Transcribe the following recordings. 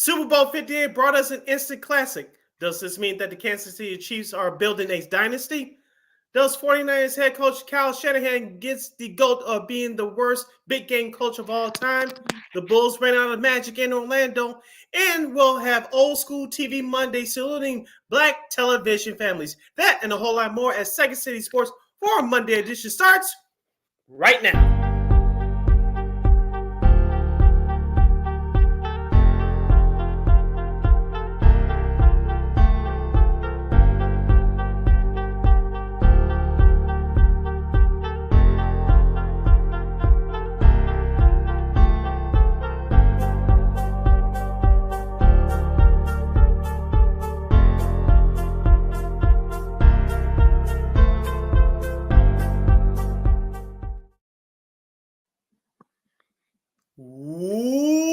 Super Bowl 58 brought us an instant classic. Does this mean that the Kansas City Chiefs are building a dynasty? Does 49ers head coach Kyle Shanahan gets the GOAT of being the worst big game coach of all time? The Bulls ran out of magic in Orlando, and we'll have old school TV Monday saluting black television families. That and a whole lot more as Second City Sports for Monday edition starts right now.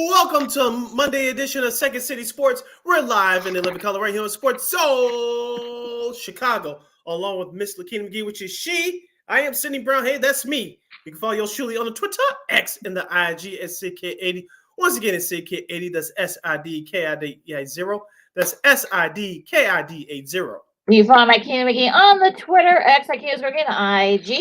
Welcome to Monday edition of Second City Sports. We're live in the living color right here on Sports Soul Chicago, along with Miss Lakina McGee, which is she. I am Sidney Brown. Hey, that's me. You can follow yours truly on the Twitter, X, and the IG at SidKid80. Once again, it's SidKid80. That's SIDKID80. That's SIDKID80. You follow my Lakina McGee on the Twitter, X, IG.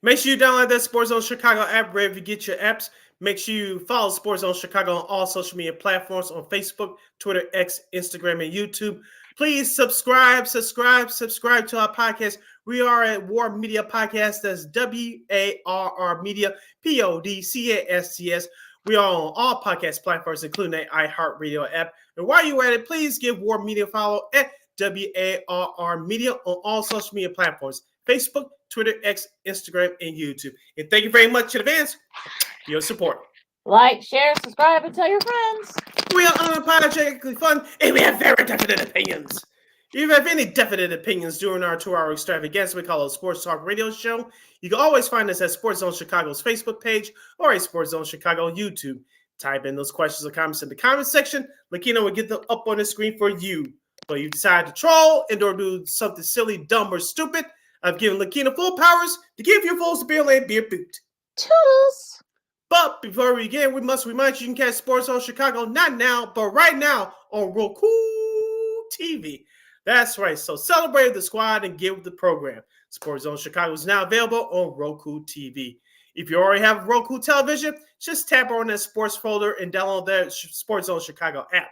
Make sure you download that Sports Zone Chicago app wherever you get your apps. Make sure you follow Sports Zone Chicago on all social media platforms on Facebook, Twitter, X, Instagram, and YouTube. Please subscribe to our podcast. We are at War Media Podcast. That's WARR Media, PODCASTS. We are on all podcast platforms, including the iHeartRadio app. And while you're at it, please give War Media a follow at WARR Media on all social media platforms, Facebook, Twitter, X, Instagram, and YouTube. And thank you very much in advance for your support. Like, share, subscribe, and tell your friends. We are unapologetically fun, and we have very definite opinions. If you have any definite opinions during our 2-hour extravaganza, we call it a Sports Talk Radio Show. You can always find us at Sports Zone Chicago's Facebook page or at Sports Zone Chicago on YouTube. Type in those questions or comments in the comment section. Lakina will get them up on the screen for you. So you decide to troll and or do something silly, dumb, or stupid, I've given Lakina full powers to give you fools to be a beer boot. Toodles. But before we begin, we must remind you can catch Sports Zone Chicago not now, but right now on Roku TV. That's right. So celebrate the squad and get with the program. Sports Zone Chicago is now available on Roku TV. If you already have Roku television, just tap on that sports folder and download that Sports Zone Chicago app.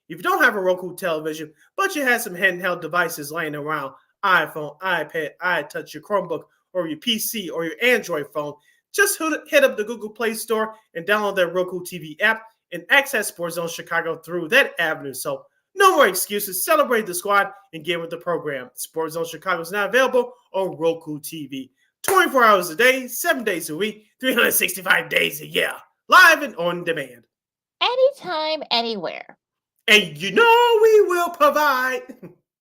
If you don't have a Roku television, but you have some handheld devices laying around, iPhone, iPad, iTouch, your Chromebook, or your PC, or your Android phone, just hit up the Google Play Store and download that Roku TV app and access Sports Zone Chicago through that avenue. So no more excuses. Celebrate the squad and get with the program. Sports Zone Chicago is now available on Roku TV. 24 hours a day, 7 days a week, 365 days a year. Live and on demand. Anytime, anywhere. And you know we will provide.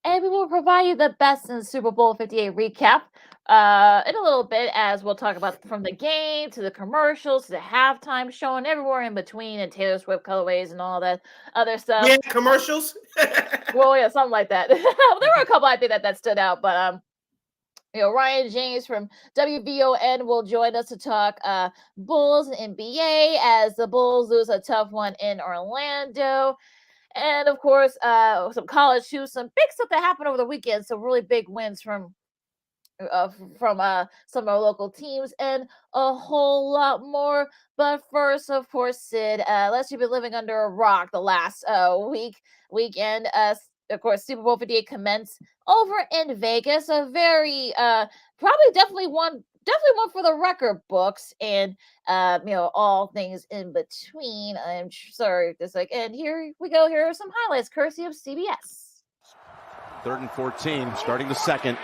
And we will provide you the best in Super Bowl 58 recap in a little bit, as we'll talk about from the game to the commercials to the halftime show and everywhere in between, and Taylor Swift colorways and all that other stuff. Yeah, commercials. Well, yeah, something like that. There were a couple I think that stood out, but Ryan James from WVON will join us to talk Bulls and NBA as the Bulls lose a tough one in Orlando. And, of course, some college hoops, some big stuff that happened over the weekend, some really big wins from some of our local teams, and a whole lot more. But first, of course, Sid, unless you've been living under a rock the last weekend, of course, Super Bowl 58 commenced over in Vegas. A very, definitely one for the record books, and all things in between. I'm sorry, and here we go. Here are some highlights, courtesy of CBS. 3rd and 14, starting the second.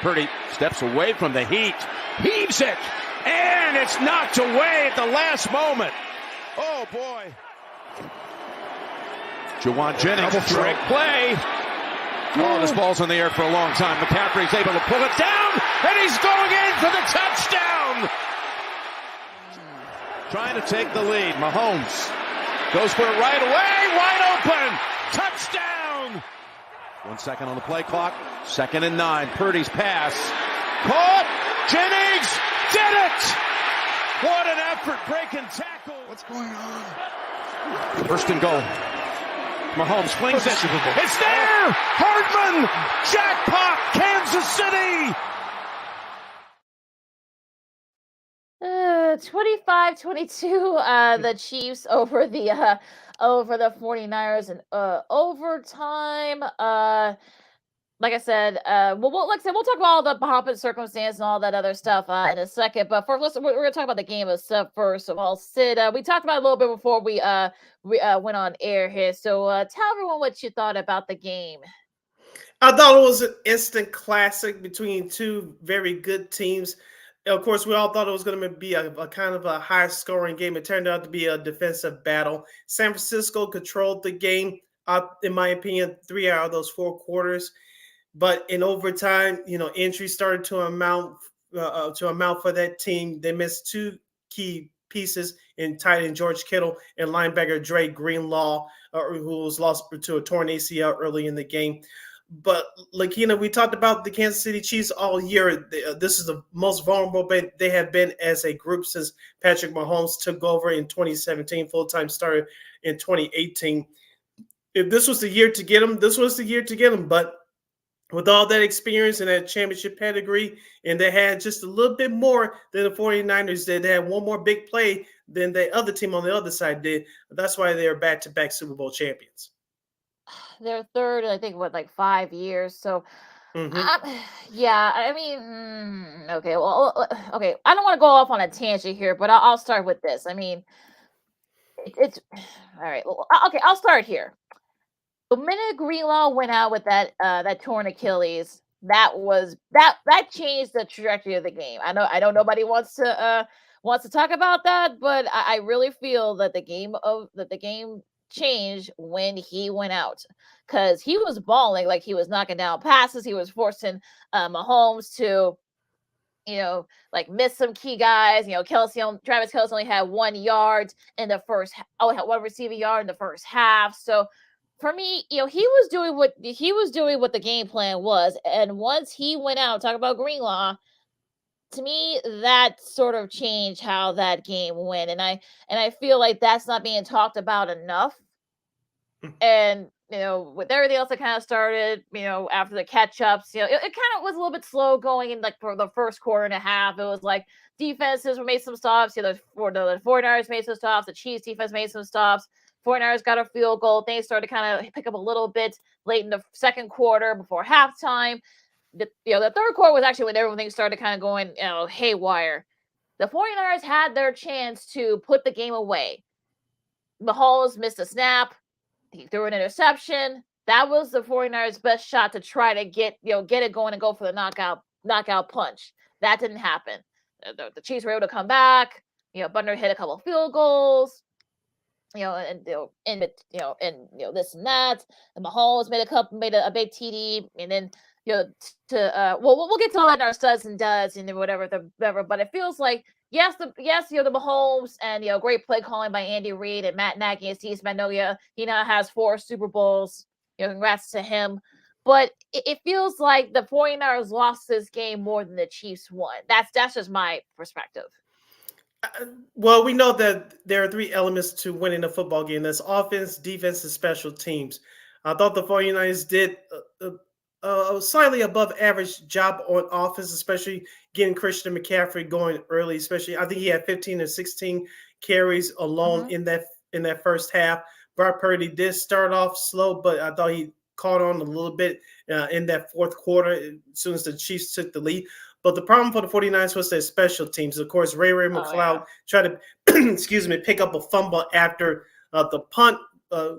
Purdy steps away from the heat, heaves it, and it's knocked away at the last moment. Oh boy! Jawan Jennings, trick play. Oh, this ball's in the air for a long time. McCaffrey's able to pull it down, and he's going in for the touchdown. Trying to take the lead. Mahomes goes for it right away. Wide open. Touchdown. 1 second on the play clock. 2nd and 9. Purdy's pass. Caught. Jennings did it. What an effort. Breaking tackle. What's going on? 1st and goal. Mahomes flings it. It's there! Hardman! Jackpot! Kansas City! 25-22, the Chiefs over the 49ers in overtime. Like I said, like I said, we'll talk about all the pomp and circumstance and all that other stuff in a second. But first, we're going to talk about the game itself first of all. Sid, we talked about it a little bit before we went on air here. So tell everyone what you thought about the game. I thought it was an instant classic between two very good teams. Of course, we all thought it was going to be a kind of a high-scoring game. It turned out to be a defensive battle. San Francisco controlled the game, in my opinion, 3 out of those 4 quarters. But in overtime, injuries started to amount for that team. They missed 2 key pieces in tight end George Kittle and linebacker Dre Greenlaw, who was lost to a torn ACL early in the game. But we talked about the Kansas City Chiefs all year. This is the most vulnerable they have been as a group since Patrick Mahomes took over in 2017, full-time starter in 2018. If this was the year to get him, this was the year to get him. But with all that experience and that championship pedigree, and they had just a little bit more than the 49ers did. They had one more big play than the other team on the other side did. That's why they're back-to-back Super Bowl champions. They're third, I think, 5 years. So, yeah, I mean, okay. Well, okay. I don't want to go off on a tangent here, but I'll start with this. I mean, it's all right. Well, okay, I'll start here. The minute Greenlaw went out with that torn Achilles, that changed the trajectory of the game. I know nobody wants to talk about that, but I really feel that the game changed when he went out, because he was balling, like he was knocking down passes, he was forcing Mahomes to miss some key guys. Travis Kelce only had 1 yard in the first, had 1 receiving yard in the first half. So for me, he was doing what the game plan was, and once he went out, talk about Greenlaw, to me, that sort of changed how that game went, and I feel like that's not being talked about enough. And with everything else that kind of started, after the catch-ups, it kind of was a little bit slow going in, for the first quarter and a half. It was like defenses made some stops. The 49ers made some stops. The Chiefs defense made some stops. 49ers got a field goal. Things started to kind of pick up a little bit late in the second quarter before halftime. The third quarter was actually when everything started kind of going haywire. The 49ers had their chance to put the game away. Mahomes missed a snap. He threw an interception. That was the 49ers' best shot to try to get it going and go for the knockout punch. That didn't happen. The Chiefs were able to come back. Butler hit a couple of field goals. And this and that. And Mahomes made a big TD, and then we'll get to all that in our studs and duds and whatever. But it feels like yes, the Mahomes and great play calling by Andy Reid and Matt Nagy and Steve Spagnuolo. He now has 4 Super Bowls. Congrats to him. But it feels like the 49ers lost this game more than the Chiefs won. That's just my perspective. Well, we know that there are 3 elements to winning a football game. That's offense, defense, and special teams. I thought the 49ers did a slightly above average job on offense, especially getting Christian McCaffrey going early. Especially, I think he had 15 or 16 carries alone in that first half. Brock Purdy did start off slow, but I thought he caught on a little bit in that fourth quarter as soon as the Chiefs took the lead. But the problem for the 49ers was their special teams. Of course, Ray McCloud tried to, pick up a fumble after the punt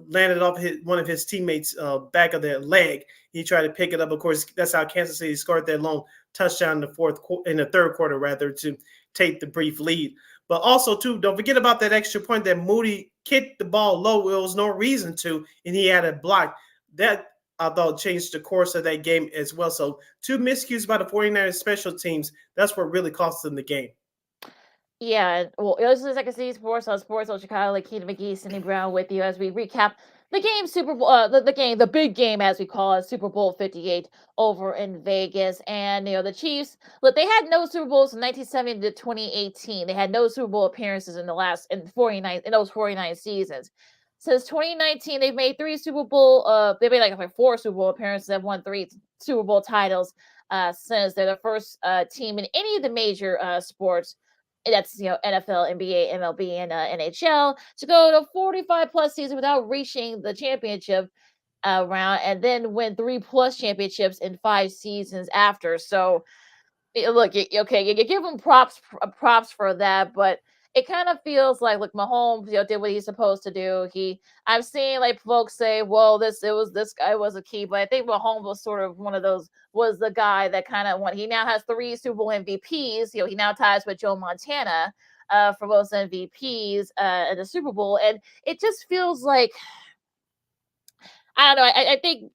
landed off one of his teammates' back of their leg. He tried to pick it up. Of course, that's how Kansas City scored their lone touchdown in the third quarter, to take the brief lead. But also, too, don't forget about that extra point that Moody kicked the ball low. There was no reason to, and he had a block. That, I thought, changed the course of that game as well. So 2 miscues by the 49ers special teams. That's what really cost them the game. Yeah, well, this is Second City Sports on Chicago. Keita McGee, Cindy Brown with you as we recap the game, the big game, as we call it, Super Bowl 58 over in Vegas. And, the Chiefs, look, they had no Super Bowls from 1970 to 2018. They had no Super Bowl appearances in those 49 seasons. Since 2019, they've made 3 Super Bowl. They made like 4 Super Bowl appearances. They've won 3 Super Bowl titles since they're the first team in any of the major sports. That's NFL, NBA, MLB, and NHL to go to 45 plus seasons without reaching the championship round, and then win 3 plus championships in 5 seasons after. So look, okay, you give him props for that, but it kind of feels like Mahomes, did what he's supposed to do. I'm seeing like folks say, well, this guy was a key, but I think Mahomes was sort of one of those, was the guy that kind of won. He now has 3 Super Bowl MVPs. He now ties with Joe Montana for most MVPs in the Super Bowl, and it just feels like, I don't know. I think.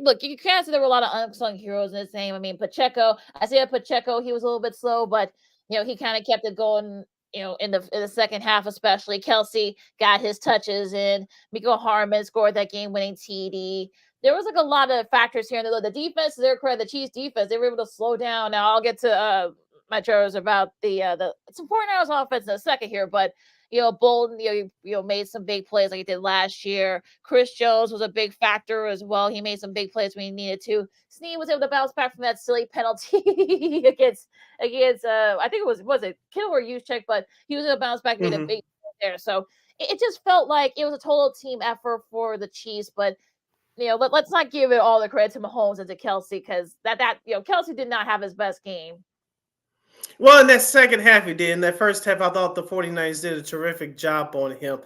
Look, you can't say there were a lot of unsung heroes in this game. I mean, Pacheco. I say Pacheco. He was a little bit slow, but he kind of kept it going. In the second half, especially Kelsey got his touches in. Miko Harmon scored that game-winning TD. There was a lot of factors here. And the defense, to their credit, the Chiefs defense, they were able to slow down. Now I'll get to my trailers about the some 49ers offense in a second here, but. Bolden, made some big plays like he did last year. Chris Jones was a big factor as well. He made some big plays when he needed to. Snead was able to bounce back from that silly penalty against I think it was Kittle or Juszczyk, but he was able to bounce back and made a big play there. So it just felt like it was a total team effort for the Chiefs, but let's not give it all the credit to Mahomes and to Kelsey, because that Kelsey did not have his best game. Well, in that second half, he did. In that first half, I thought the 49ers did a terrific job on him.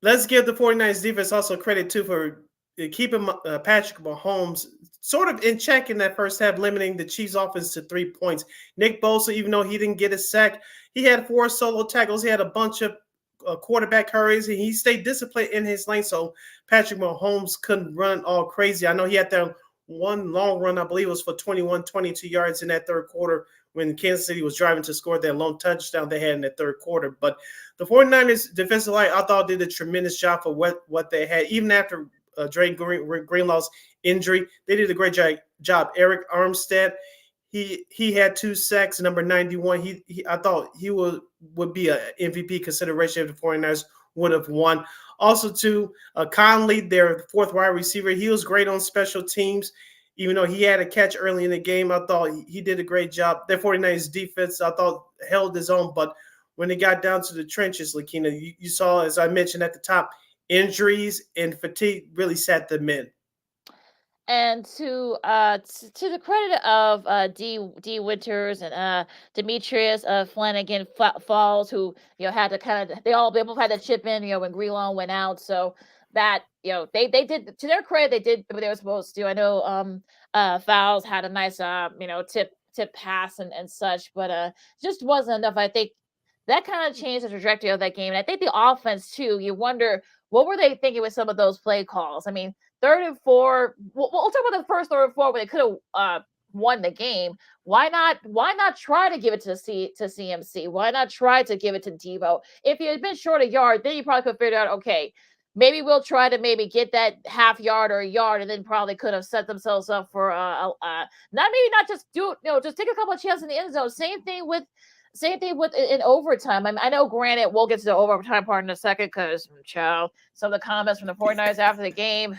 Let's give the 49ers defense also credit, too, for keeping Patrick Mahomes sort of in check in that first half, limiting the Chiefs' offense to 3 points. Nick Bosa, even though he didn't get a sack, he had 4 solo tackles. He had a bunch of quarterback hurries, and he stayed disciplined in his lane, so Patrick Mahomes couldn't run all crazy. I know he had that one long run, I believe it was for 22 yards in that third quarter, when Kansas City was driving to score that lone touchdown they had in the third quarter. But the 49ers defensive line, I thought, did a tremendous job for what they had. Even after Dre Greenlaw's injury, they did a great job. Eric Armstead, he had 2 sacks, number 91. I thought he would be an MVP consideration if the 49ers would have won. Also, too, Conley, their 4th wide receiver, he was great on special teams. Even though he had a catch early in the game, I thought he did a great job. Their 49ers defense, I thought, held his own. But when it got down to the trenches, Lakina, you saw, as I mentioned at the top, injuries and fatigue really sat them in. And to the credit of D Winters and Demetrius Flanagan Falls, who had to they both had to chip in when Greenlaw went out. So that they did, to their credit, they did what they were supposed to do. I know Fowles had a nice tip pass and such, but just wasn't enough. I think that kind of changed the trajectory of that game. And I think the offense too, you wonder what were they thinking with some of those play calls. I mean, 3rd and 4. We'll talk about the first 3rd and 4 where they could have won the game. Why not try to give it to CMC? Why not try to give it to Devo? If he had been short a yard, then you probably could have figured out, okay, maybe we'll try to get that half yard or a yard, and then probably could have set themselves up for not just do just take a couple of chances in the end zone. Same thing with in overtime. I know, granted, we'll get to the overtime part in a second because, some of the comments from the 49ers after the game.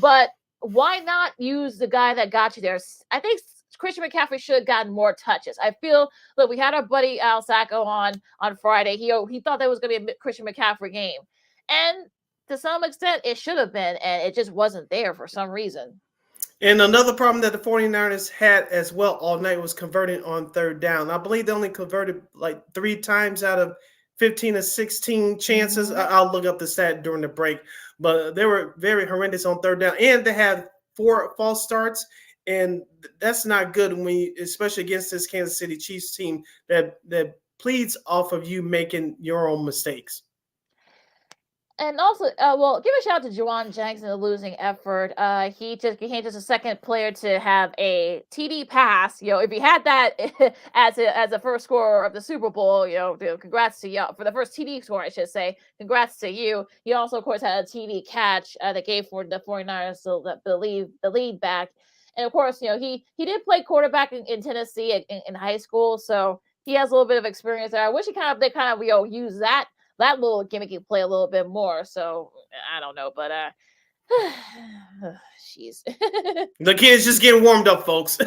But why not use the guy that got you there? I think Christian McCaffrey should have gotten more touches. I feel, look, we had our buddy Al Sacco on Friday. He thought that was going to be a Christian McCaffrey game. And to some extent, it should have been, and it just wasn't there for some reason. And another problem that the 49ers had as well all night was converting on 3rd down. I believe they only converted like 3 times out of 15 or 16 chances. I'll look up the stat during the break. But they were very horrendous on 3rd down. And they had 4 false starts. And that's not good, especially against this Kansas City Chiefs team that pleads off of you making your own mistakes. And also, give a shout out to Juwan Jennings in the losing effort. He became just a second player to have a TD pass. If he had that as a first scorer of the Super Bowl, congrats to you for the first TD score, I should say. Congrats to you. He also, of course, had a TD catch that gave for the 49ers the lead back. And of course, he did play quarterback in Tennessee in high school, so he has a little bit of experience there. I wish they kind of use that that little gimmicky play a little bit more. So I don't know, but jeez. The kid's just getting warmed up, folks.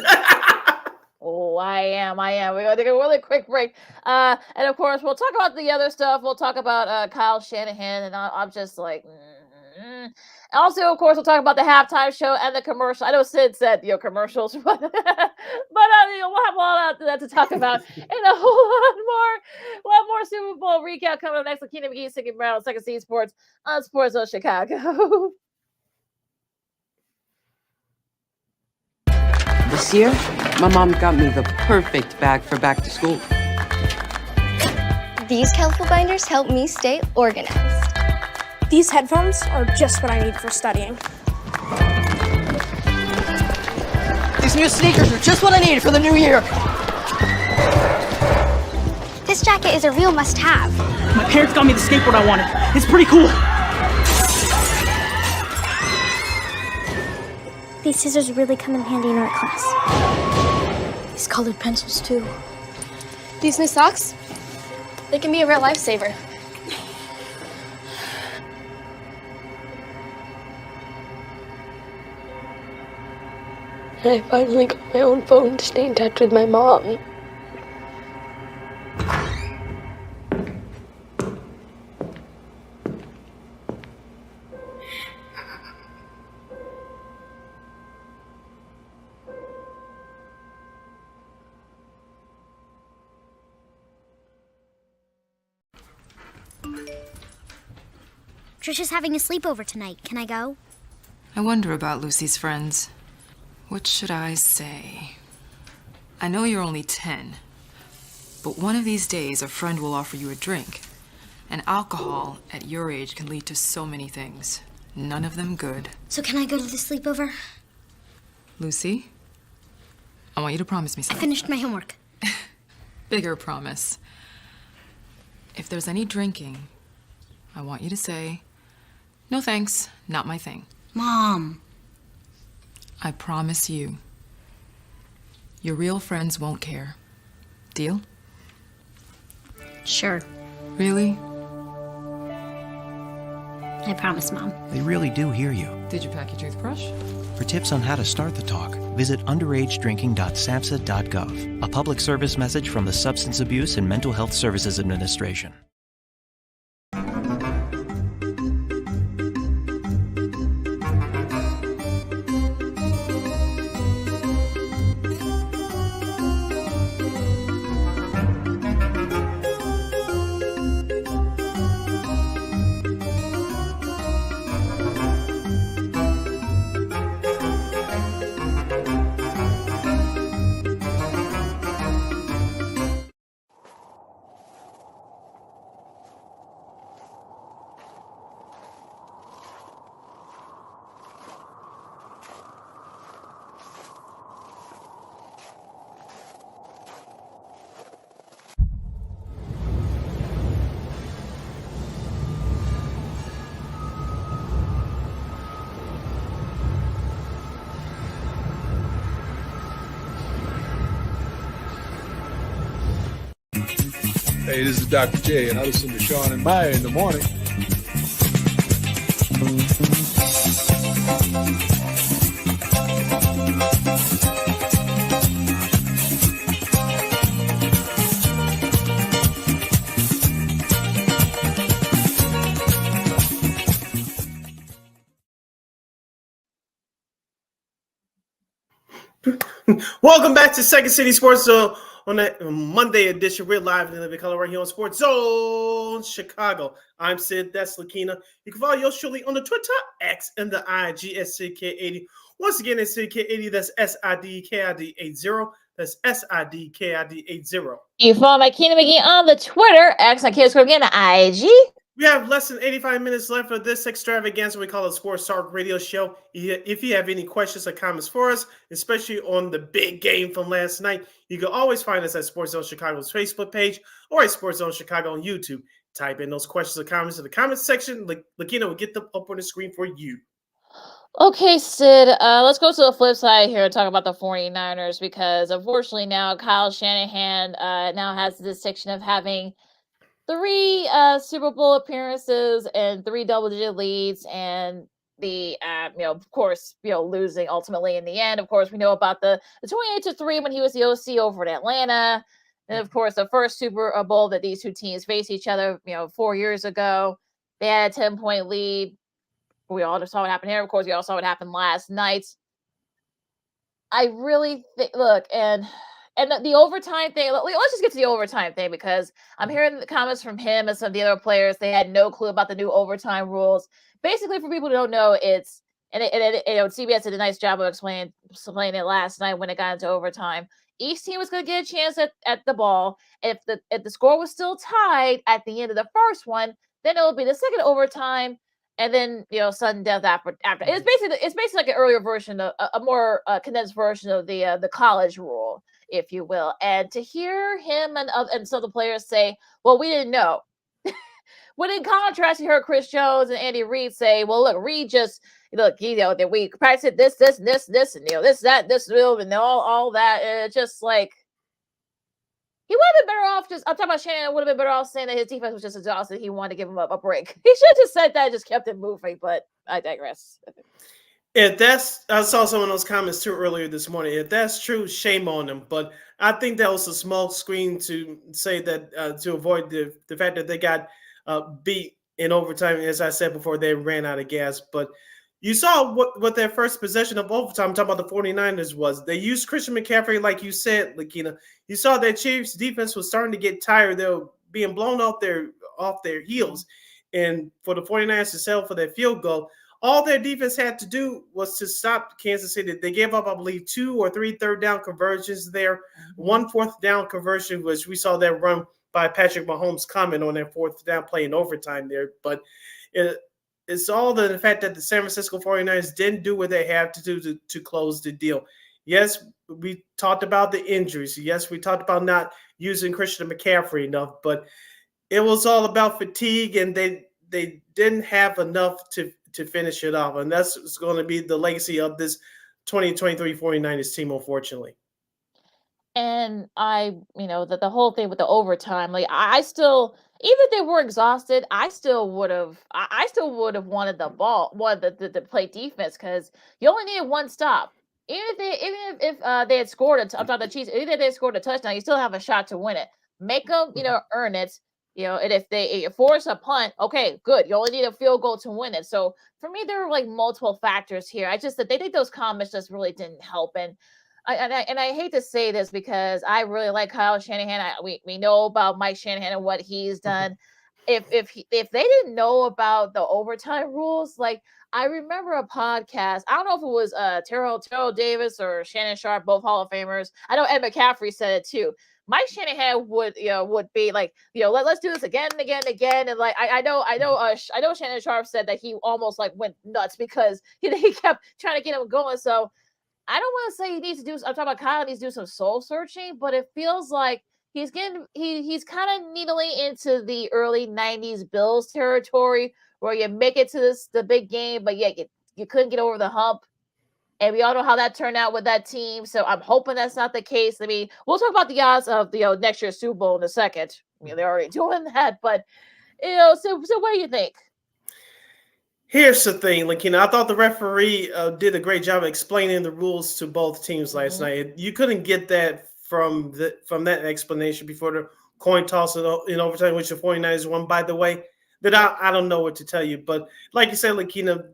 Oh, I am. We're going to take a really quick break. And of course, we'll talk about the other stuff. We'll talk about Kyle Shanahan, and I'm just like, Also, of course, we'll talk about the halftime show and the commercial. I know Sid said, commercials, but we'll have a lot of that to talk about, and a lot more Super Bowl recap coming up next. Lakina McGee, Siggy Brown, Second City Sports on Sports Zone Chicago. This year, my mom got me the perfect bag for back to school. These colorful binders help me stay organized. These headphones are just what I need for studying. These new sneakers are just what I need for the new year. This jacket is a real must-have. My parents got me the skateboard I wanted. It's pretty cool. These scissors really come in handy in art class. These colored pencils, too. These new socks, they can be a real lifesaver. I finally got my own phone to stay in touch with my mom. Trisha's having a sleepover tonight. Can I go? I wonder about Lucy's friends. What should I say? I know you're only 10, but one of these days a friend will offer you a drink. And alcohol at your age can lead to so many things. None of them good. So can I go to the sleepover? Lucy, I want you to promise me I something. finished my homework. Bigger promise. If there's any drinking, I want you to say, "No thanks, not my thing." Mom. I promise you. Your real friends won't care. Deal? Sure. Really? I promise, Mom. They really do hear you. Did you pack your toothbrush? For tips on how to start the talk, visit underagedrinking.samhsa.gov. A public service message from the Substance Abuse and Mental Health Services Administration. Hey, this is Dr. J, and I listen to Sean and Maya in the morning. Welcome back to Second City Sports Zone on that Monday edition. We're live in the living color right here on Sports Zone Chicago. I'm Sid. That's Lakina. You can follow yours truly on the Twitter, X, and the IG at SidKid80. Once again, it's SidKid80. That's SIDKID80. That's SIDKID80. You follow my Lakina McGee on the Twitter, X, and Kids again, the IG. We have less than 85 minutes left for this extravaganza we call a Sports Talk Radio Show. If you have any questions or comments for us, especially on the big game from last night, you can always find us at Sports Zone Chicago's Facebook page or at Sports Zone Chicago on YouTube. Type in those questions or comments in the comments section. Lakina will get them up on the screen for you. Okay, Sid, let's go to the flip side here and talk about the 49ers, because unfortunately now Kyle Shanahan now has the distinction of having 3 Super Bowl appearances and 3 double-digit leads, and the of course, losing ultimately in the end. Of course, we know about the 28-3 when he was the OC over in Atlanta, and of course, the first Super Bowl that these two teams faced each other, 4 years ago, they had a 10-point lead. We all saw what happened here. Of course, we all saw what happened last night. I really think, look, and the overtime thing, let's just get to the overtime thing, because I'm hearing the comments from him and some of the other players. They had no clue about the new overtime rules. Basically, for people who don't know, CBS did a nice job of explaining it last night when it got into overtime. Each team was going to get a chance at the ball. If the score was still tied at the end of the first one, then it would be the second overtime, and then sudden death after. It's basically like an earlier version of a more condensed version of the college rule, if you will. And to hear him and some of the players say, "Well, we didn't know." When in contrast, you heard Chris Jones and Andy Reid say, "Well, look, Reid just that we practiced this, and this, and all that." And it's just like, he would have been better off I'm talking about Shanahan would have been better off saying that his defense was just exhausted. He wanted to give him a break. He should have just said that, just kept it moving, but I digress. I saw some of those comments too earlier this morning. If that's true, shame on them. But I think that was a small screen to say that to avoid the fact that they got beat in overtime. As I said before, they ran out of gas. But you saw what their first possession of overtime, I'm talking about the 49ers, was. They used Christian McCaffrey, like you said, Lakina. You saw that Chiefs defense was starting to get tired. They were being blown off their heels. And for the 49ers to settle for that field goal, all their defense had to do was to stop Kansas City. They gave up, I believe, 2 or 3 third down conversions there. 1 fourth down conversion, which we saw that run by Patrick Mahomes' comment on that 4th down play in overtime there. But it's all the fact that the San Francisco 49ers didn't do what they had to do to close the deal. Yes, we talked about the injuries. Yes, we talked about not using Christian McCaffrey enough, but it was all about fatigue, and they didn't have enough to finish it off. And that's going to be the legacy of this 2023 49ers team, unfortunately. And the whole thing with the overtime, like I still, even if they were exhausted, I still would have wanted the ball, wanted the play defense, because you only needed one stop. Even if they had scored I'm talking about the Chiefs, even if they had scored a touchdown, you still have a shot to win it. Make them, earn it. And if they force a punt, okay, good. You only need a field goal to win it. So for me, there were like multiple factors here. I just that they think those comments just really didn't help. And I hate to say this, because I really like Kyle Shanahan. We know about Mike Shanahan and what he's done. If they didn't know about the overtime rules, like, I remember a podcast. I don't know if it was Terrell Davis or Shannon Sharp, both Hall of Famers. I know Ed McCaffrey said it too. Mike Shanahan would be like, let's do this again and again and again. And like, I know Shannon Sharp said that he almost like went nuts because he kept trying to get him going. So I don't want to say he needs to do. I'm talking about Kyle needs to do some soul searching, but it feels like he's kind of needling into the early '90s Bills territory, where you make it to the big game, but yet you couldn't get over the hump. And we all know how that turned out with that team. So I'm hoping that's not the case. I mean, we'll talk about the odds of next year's Super Bowl in a second. I mean, they're already doing that, but so what do you think? Here's the thing, Lakina. I thought the referee did a great job of explaining the rules to both teams last night. You couldn't get that from that explanation before the coin toss in overtime, which the 49ers won, by the way. That I don't know what to tell you. But like you said, Lakina,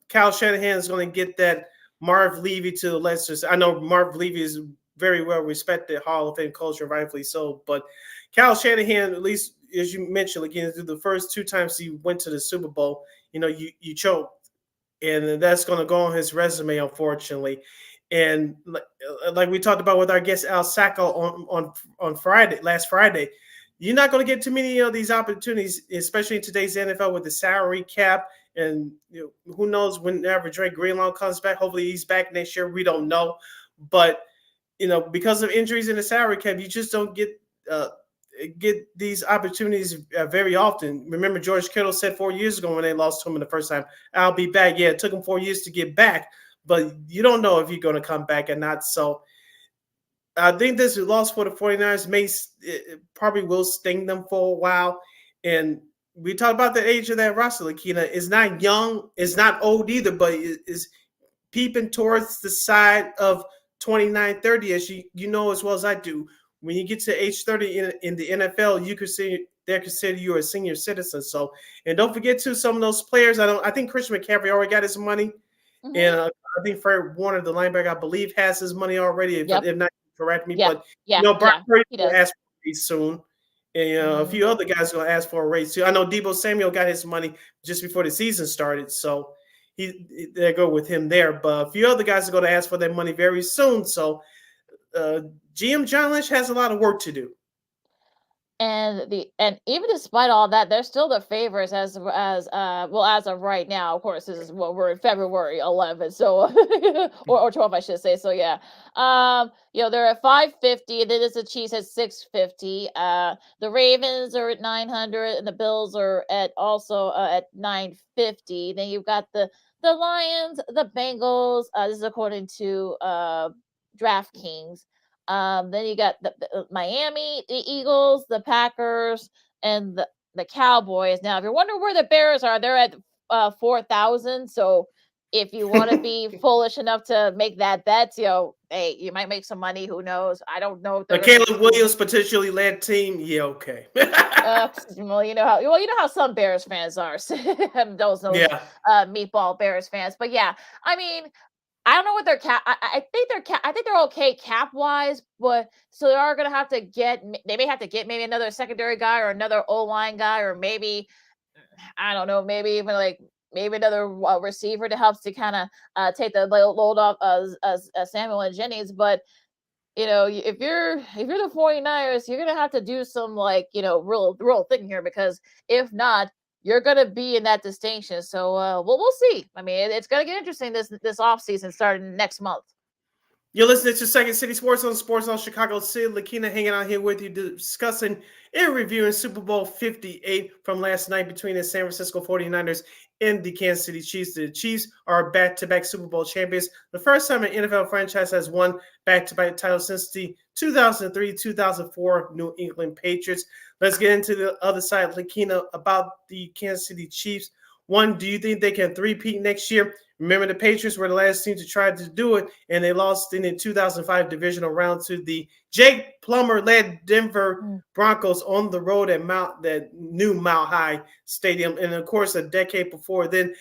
Kyle Shanahan is going to get that Marv Levy to the Leicester. I know Marv Levy is very well respected Hall of Fame coach, and rightfully so. But Kyle Shanahan, at least as you mentioned, again, through the first 2 times he went to the Super Bowl, you choked, and that's going to go on his resume, unfortunately. And like we talked about with our guest Al Sacco on last Friday, you're not going to get too many of these opportunities, especially in today's NFL with the salary cap. And who knows whenever Dre Greenlaw comes back. Hopefully he's back next year. We don't know. But, because of injuries in the salary cap, you just don't get these opportunities very often. Remember, George Kittle said 4 years ago when they lost to him in the first time, I'll be back. Yeah, it took him 4 years to get back, but you don't know if you're going to come back or not. So I think this loss for the 49ers probably will sting them for a while. And we talked about the age of that roster, Lakina. It's not young, it's not old either, but it is peeping towards the side of 29, 30, as you know as well as I do. When you get to age 30 in the NFL, they consider you a senior citizen. So, and don't forget too, some of those players. I think Christian McCaffrey already got his money, and I think Fred Warner, the linebacker, I believe, has his money already. If not, correct me. But Brock Purdy will ask for a raise soon, and a few other guys are going to ask for a raise too. I know Deebo Samuel got his money just before the season started, so they go with him there. But a few other guys are going to ask for their money very soon. So GM John Lynch has a lot of work to do. And even despite all that, they're still the favorites as of right now. Of course, this is what we're in February 11th, so or 12, I should say. So yeah, they're at 550, and then it's the Chiefs at 650. The Ravens are at 900, and the Bills are at 950. Then you've got the Lions, the Bengals. This is according to DraftKings. Then you got the Miami, the Eagles, the Packers, and the Cowboys. Now, if you're wondering where the Bears are, they're at 4,000. So if you want to be foolish enough to make that bet, hey, you might make some money. Who knows? I don't know. A Caleb Williams potentially led team. Yeah, okay. Well, you know how some Bears fans are. those meatball Bears fans. But yeah, I mean, I don't know what their cap. I think they're okay cap wise, but so they are gonna have to they may have to get maybe another secondary guy or another O-line guy, or maybe I don't know, maybe even maybe another receiver to help to kind of take the load off Samuel and Jennings. But if you're the 49ers, you're gonna have to do some real thing here, because if not, you're going to be in that distinction. So we'll see. I mean, it's going to get interesting this offseason starting next month. You're listening to Second City Sports on Chicago. Sid Lakina hanging out here with you, discussing and reviewing Super Bowl 58 from last night between the San Francisco 49ers and the Kansas City Chiefs. The Chiefs are back-to-back Super Bowl champions. The first time an NFL franchise has won back-to-back titles since the 2003-2004 New England Patriots. Let's get into the other side, Lakina, about the Kansas City Chiefs. One, do you think they can three-peat next year? Remember, the Patriots were the last team to try to do it, and they lost in the 2005 divisional round to the Jake Plummer-led Denver Broncos on the road at that new Mile High Stadium. And, of course, a decade before then,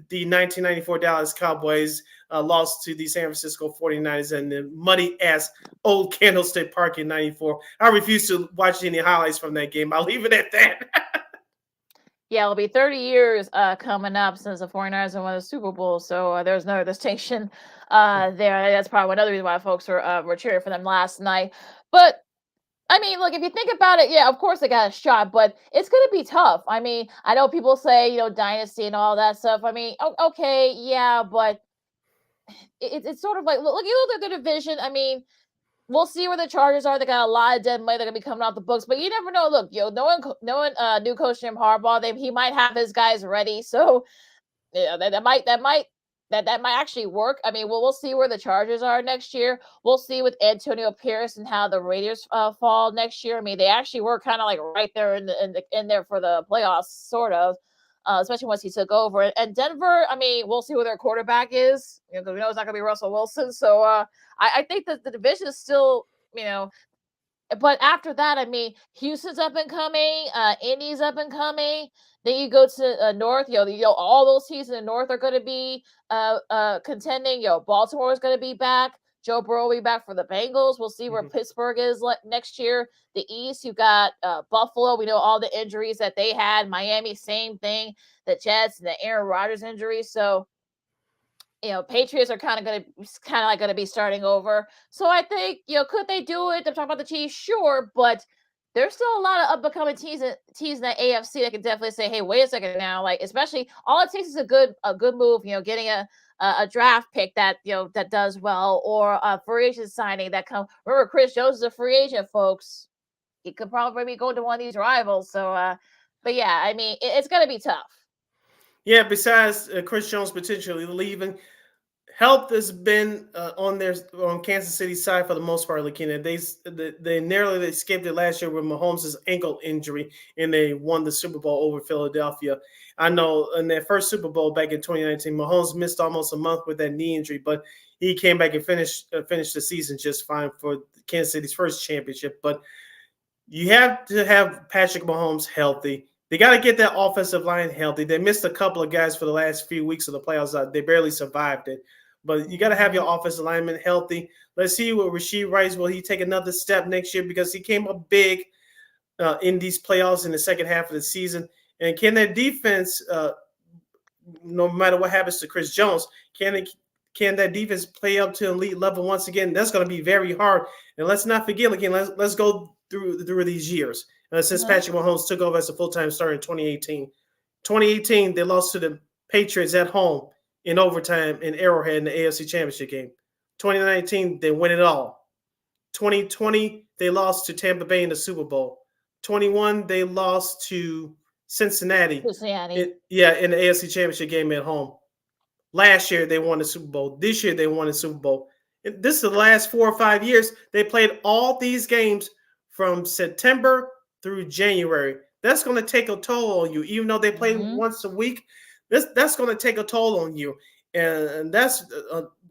the 1994 Dallas Cowboys lost to the San Francisco 49ers in the muddy-ass old Candlestick Park in 94. I refuse to watch any highlights from that game. I'll leave it at that. Yeah, it'll be 30 years coming up since the 49ers have won the Super Bowl, so there's no distinction there. That's probably another reason why folks were cheering for them last night. But I mean, look, if you think about it, yeah, of course they got a shot, but it's going to be tough. I mean, I know people say, dynasty and all that stuff. I mean, okay, yeah, but it's sort of like, look, you look at the division. I mean, we'll see where the Chargers are. They got a lot of dead money. They're gonna be coming off the books, but you never know. Look, knowing new coach Jim Harbaugh, he might have his guys ready. So yeah, that might actually work. I mean, we'll see where the Chargers are next year. We'll see with Antonio Pierce and how the Raiders fall next year. I mean, they actually were kind of like right there in there for the playoffs, sort of. Especially once he took over. And Denver, I mean, we'll see who their quarterback is, because we know it's not going to be Russell Wilson. So I think that the division is still, but after that, I mean, Houston's up and coming, Indy's up and coming. Then you go to North, all those teams in the North are going to be contending. Baltimore is going to be back. Joe Burrow will be back for the Bengals. We'll see where Pittsburgh is next year. The East, you got Buffalo. We know all the injuries that they had. Miami, same thing. The Jets and the Aaron Rodgers injury. So, Patriots are kind of going to be starting over. So I think, could they do it? I'm talking about the Chiefs, sure, but there's still a lot of up-and-coming teams in the AFC that can definitely say, hey, wait a second now. Like, especially all it takes is a good move, getting a draft pick that that does well, or a free agent signing that comes. Remember, Chris Jones is a free agent, folks. He could probably be going to one of these rivals. So, but yeah, I mean, it's going to be tough. Yeah. Besides Chris Jones potentially leaving, Health has been on Kansas City's side for the most part. Lakina, they narrowly escaped it last year with Mahomes' ankle injury, and they won the Super Bowl over Philadelphia. I know in their first Super Bowl back in 2019, Mahomes missed almost a month with that knee injury, but he came back and finished the season just fine for Kansas City's first championship. But you have to have Patrick Mahomes healthy. They got to get that offensive line healthy. They missed a couple of guys for the last few weeks of the playoffs. They barely survived it. But you got to have your offensive lineman healthy. Let's see what Rashee Rice, will he take another step next year, because he came up big in these playoffs in the second half of the season. And can their defense, no matter what happens to Chris Jones, can that defense play up to elite level once again? That's going to be very hard. And let's not forget, again, let's go through these years. Since Patrick Mahomes took over as a full-time starter in 2018. 2018, they lost to the Patriots at home in overtime in Arrowhead in the AFC Championship game. 2019, they win it all. 2020, they lost to Tampa Bay in the Super Bowl. 21, they lost to Cincinnati. In the AFC Championship game at home. Last year, they won the Super Bowl. This year, they won the Super Bowl. And this is the last 4 or 5 years. They played all these games from September through January. That's going to take a toll on you, even though they play once a week. That's going to take a toll on you, and that's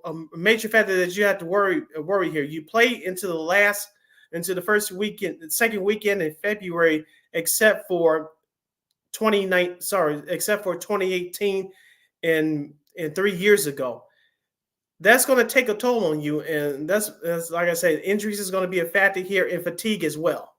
a major factor that you have to worry here. You play into the first weekend, the second weekend in February, except for 2018 and 3 years ago. That's going to take a toll on you, and that's like I said, injuries is going to be a factor here, and fatigue as well.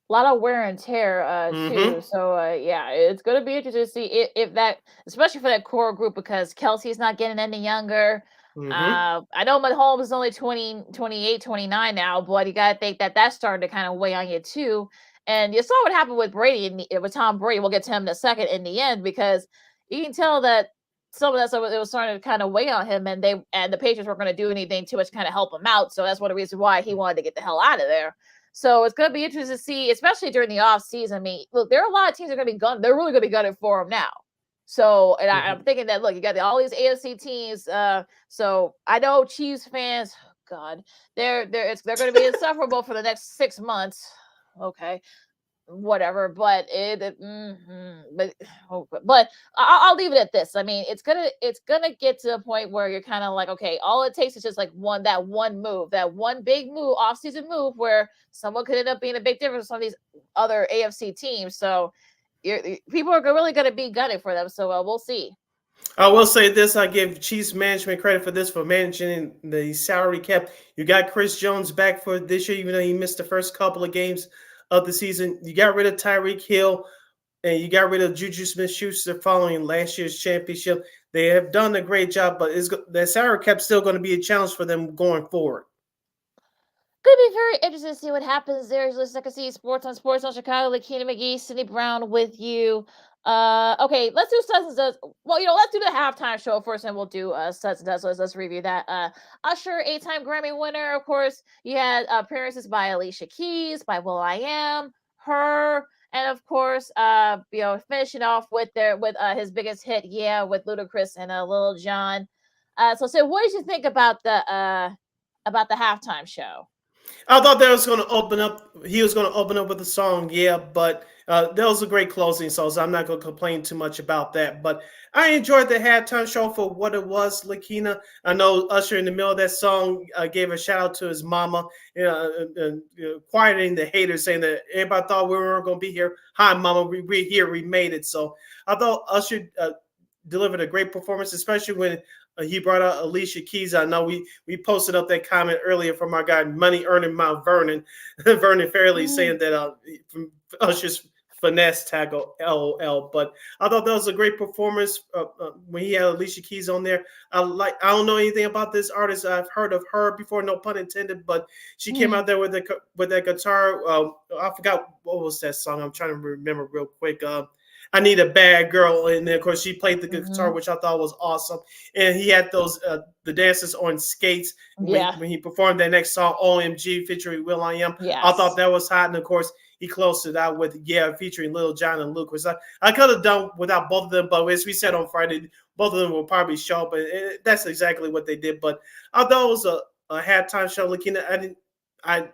A lot of wear and tear too. So it's going to be interesting to see if that, especially for that core group, because Kelsey's not getting any younger. I know Mahomes is only 28, 29 now, but you got to think that started to kind of weigh on you too. And you saw what happened with Brady with Tom Brady. We'll get to him in a second in the end, because you can tell that some of that stuff, it was starting to kind of weigh on him, and the Patriots weren't going to do anything to kind of help him out. So that's one of the reasons why he wanted to get the hell out of there. So it's going to be interesting to see, especially during the off season. I mean, look, there are a lot of teams that are going to be gunning. They're really going to be gunning for him now. So, and I'm thinking that, look, you got all these AFC teams. So I know Chiefs fans, God, they're going to be insufferable for the next 6 months. Okay. Whatever, but but I'll leave it at this. I mean, it's gonna get to a point where you're kind of like, okay, all it takes is just like one big move, off-season move, where someone could end up being a big difference with some of these other AFC teams. So people are really going to be gunning for them. So we'll see. I will say this: I give Chiefs management credit for this, for managing the salary cap. You got Chris Jones back for this year, even though he missed the first couple of games of the season. You got rid of Tyreek Hill, and you got rid of Juju Smith-Schuster following last year's championship. They have done a great job, but the salary cap still going to be a challenge for them going forward. Could be very interesting to see what happens there. Listen, I can see Sports on Chicago. Lakina McGee, Sydney Brown with you. Okay, let's do Suds and Duds. Well, let's do the halftime show first, and we'll do Suds and Duds. So let's review that. Usher, 8-time Grammy winner. Of course, you had appearances by Alicia Keys, by will.i.am, her, and of course, finishing off with his biggest hit, with Ludacris and Lil Jon. So what did you think about the halftime show? I thought that was going to open up. He was going to open up with a song, but that was a great closing song, so I'm not going to complain too much about that. But I enjoyed the halftime show for what it was, Lakina. I know Usher in the middle of that song gave a shout out to his mama, quieting the haters, saying that everybody thought we weren't going to be here. Hi, mama, we're here. We made it. So I thought Usher delivered a great performance, especially when he brought out Alicia Keys. I know we posted up that comment earlier from our guy Money Earning Mount Vernon, Vernon Fairley, saying that from Usher's finesse tackle, LOL. But I thought that was a great performance when he had Alicia Keys on there. I don't know anything about this artist. I've heard of her before, no pun intended, but she came out there with that guitar. I forgot what was that song. I'm trying to remember real quick. I Need a Bad Girl, and then of course she played the guitar, which I thought was awesome. And he had those the dancers on skates when he performed that next song, OMG, featuring will.i.am. Yes. I thought that was hot, and of course he closed it out with featuring Lil Jon and Luke. I could have done without both of them, but as we said on Friday, both of them will probably show up, and that's exactly what they did. But although it was a halftime show, Lakina, I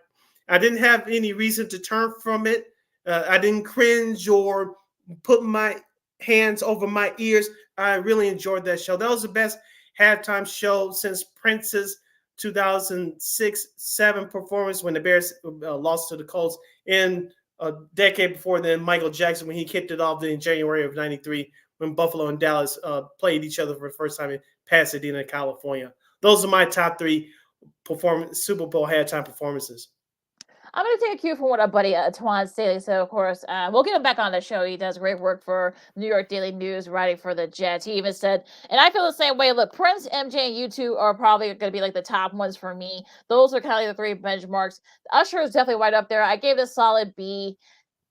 didn't have any reason to turn from it. I didn't cringe or put my hands over my ears. I really enjoyed that show. That was the best halftime show since Prince's 2006-07 performance when the Bears lost to the Colts, and a decade before then, Michael Jackson, when he kicked it off in January of '93 when Buffalo and Dallas played each other for the first time in Pasadena, California. Those are my top 3 Super Bowl halftime performances. I'm going to take a cue from what our buddy Twan Staley said, of course. We'll get him back on the show. He does great work for New York Daily News, writing for the Jets. He even said, and I feel the same way, look, Prince, MJ, and U2 are probably going to be like the top ones for me. Those are kind of the 3 benchmarks. Usher is definitely right up there. I gave it a solid B.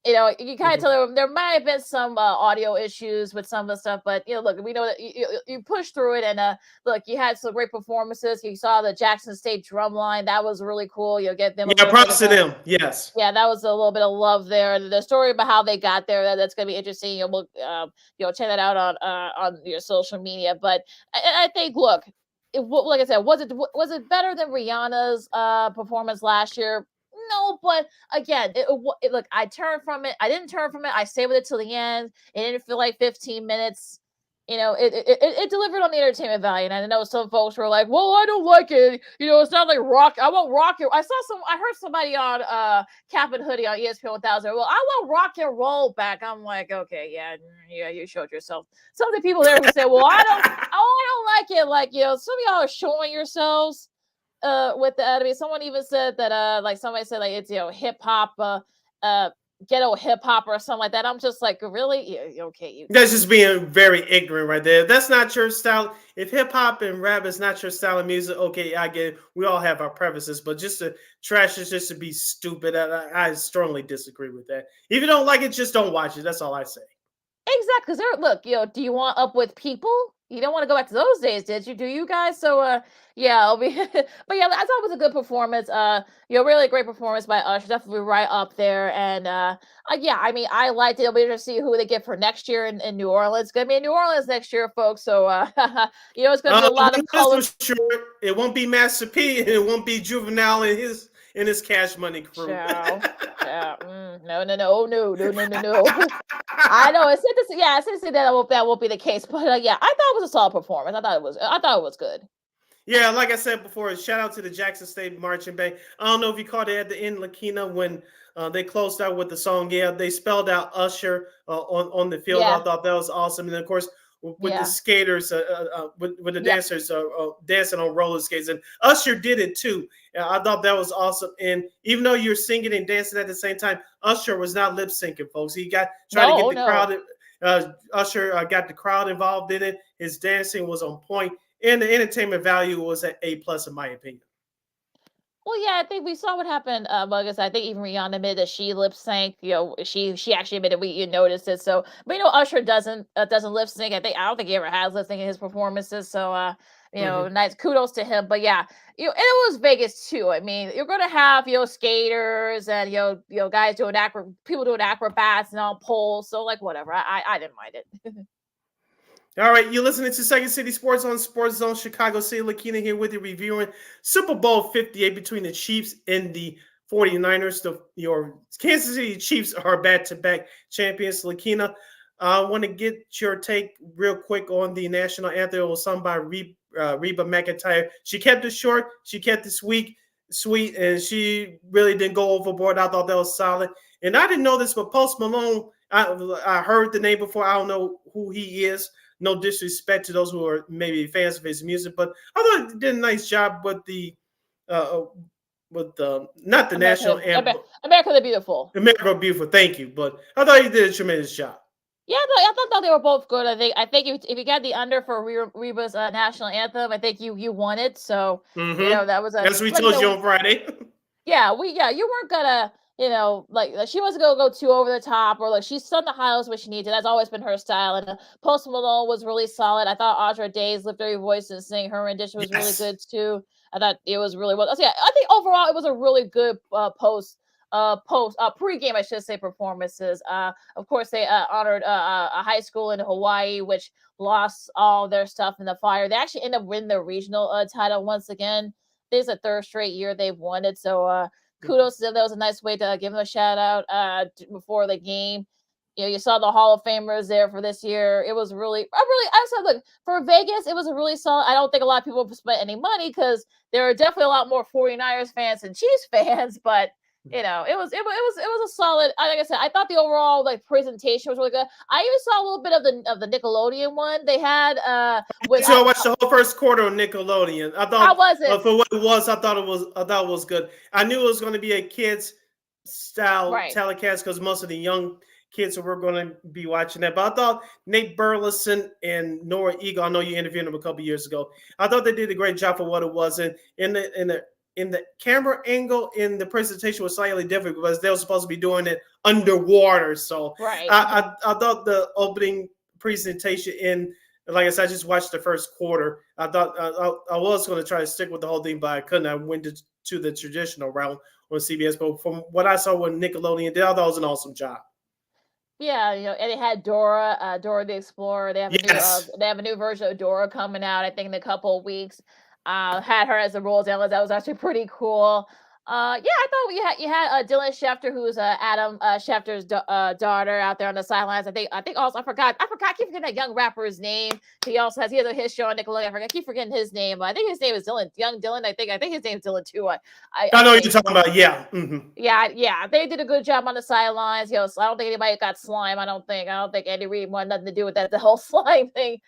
You know, you kind of tell there might have been some audio issues with some of the stuff, but, you know, look, we know that you pushed through it, and look, you had some great performances. You saw the Jackson State drum line. That was really cool. You'll get them. Yeah, props to them. Yes. Yeah, that was a little bit of love there. The story about how they got there, that's going to be interesting. You'll check that out on your social media. But I think, look, like I said, was it better than Rihanna's performance last year? No, but again, look, I turned from it. I didn't turn from it. I stayed with it till the end. It didn't feel like 15 minutes. You know, it delivered on the entertainment value. And I know some folks were like, well, I don't like it. You know, it's not like rock. I won't rock it. I heard somebody on Cap and Hoodie on ESPN 1000. Well, I want rock and roll back. I'm like, okay, yeah, you showed yourself. Some of the people there who said, well, I don't like it. Like, you know, some of y'all are showing yourselves with the enemy. Someone even said that like somebody said like it's, you know, hip hop ghetto hip hop or something like that. I'm just like, really? Yeah, okay. That's just being very ignorant right there. That's not your style. If hip hop and rap is not your style of music, okay, I get it. We all have our preferences, but just to trash is just to be stupid. I strongly disagree with that. If you don't like it, just don't watch it. That's all I say. Exactly. Because look, you know, do you want up with people? You don't want to go back to those days, did you? Do you guys? So, yeah, I'll be. But yeah, I thought it was a good performance. You know, really great performance by Usher. Definitely right up there. And yeah, I mean, I liked it. It'll be interesting to see who they get for next year in New Orleans. It's gonna be in New Orleans next year, folks. So, you know, it's gonna be a lot of color. Sure. It won't be Master P, and it won't be Juvenile and his Cash Money crew. No. I know it's interesting that won't be the case, but yeah, I thought it was a solid performance. I thought it was good. Yeah, like I said before, shout out to the Jackson State Marching Band. I don't know if you caught it at the end, Lakina, when they closed out with the song. Yeah, they spelled out Usher on the field. Yeah. I thought that was awesome, and of course, with the skaters, with the dancers dancing on roller skates, and Usher did it too. I thought that was awesome. And even though you're singing and dancing at the same time, Usher was not lip syncing, folks. He tried to get the crowd. Usher got the crowd involved in it. His dancing was on point, and the entertainment value was at A+ in my opinion. Well, yeah, I think we saw what happened. Like I said, I think even Rihanna admitted that she lip sync. You know, she actually admitted you noticed it. So, but you know, Usher doesn't lip sync. I don't think he ever has lip sync in his performances. So, you know, nice kudos to him. But yeah, you know, and it was Vegas too. I mean, you're gonna have, you know, skaters and you know guys doing people doing acrobats and on poles. So like whatever, I didn't mind it. All right, you're listening to Second City Sports on Sports Zone Chicago City. Lakina here with you, reviewing Super Bowl 58 between the Chiefs and the 49ers. Your Kansas City Chiefs are back-to-back champions. Lakina, I want to get your take real quick on the national anthem. It was sung by Reba McEntire. She kept it short. She kept it sweet, and she really didn't go overboard. I thought that was solid. And I didn't know this, but Post Malone, I heard the name before. I don't know who he is. No disrespect to those who are maybe fans of his music, but I thought he did a nice job with the not the America, national anthem. America the Beautiful. America the Beautiful, thank you. But I thought he did a tremendous job. Yeah, I thought they were both good. I think if you got the under for Reba's national anthem, I think you won it. So you know that was as we told you on Friday. Yeah, you weren't gonna. You know, like she wasn't gonna go too over the top, or like she sung the highlights when she needed to. That's always been her style. And Post Malone was really solid. I thought Audra Day's lifted her voice and sing her rendition was really good too. I thought it was really well. So yeah, I think overall it was a really good Post pregame, I should say, performances. Of course, they honored a high school in Hawaii, which lost all their stuff in the fire. They actually ended up winning the regional title once again. This is the third straight year they've won it. So kudos to them. That was a nice way to give them a shout out before the game. You saw the Hall of Famers there for this year. It was I said, look, for Vegas, it was a really solid. I don't think a lot of people spent any money because there are definitely a lot more 49ers fans than Chiefs fans, but it was a solid. Like I said, I thought the overall presentation was really good. I even saw a little bit of the Nickelodeon one they had. I watched the whole first quarter on Nickelodeon. I thought, how was it? For what it was, I thought it was good. I knew it was going to be a kids style telecast because most of the young kids were going to be watching that. But I thought Nate Burleson and Nora Eagle, I know you interviewed them a couple years ago. I thought they did a great job for what it was. And in the camera angle in the presentation was slightly different because they were supposed to be doing it underwater. So I thought the opening presentation like I said, I just watched the first quarter. I thought I was going to try to stick with the whole thing, but I couldn't. I went to the traditional route on CBS. But from what I saw with Nickelodeon did, I thought it was an awesome job. Yeah, and it had Dora the Explorer. They have a new version of Dora coming out, I think, in a couple of weeks. Had her as a roles analyst. That was actually pretty cool. I thought you had Dylan Schefter, who's Adam Schefter's daughter, out there on the sidelines. I think also I forgot. I keep forgetting that young rapper's name. He has his show on Nickelodeon. I keep forgetting his name. But I think his name is Dylan. Young Dylan. I think his name's Dylan too. I know what you're talking about. Yeah. Mm-hmm. Yeah. They did a good job on the sidelines. So I don't think anybody got slime. I don't think Andy Reid wanted nothing to do with that. The whole slime thing.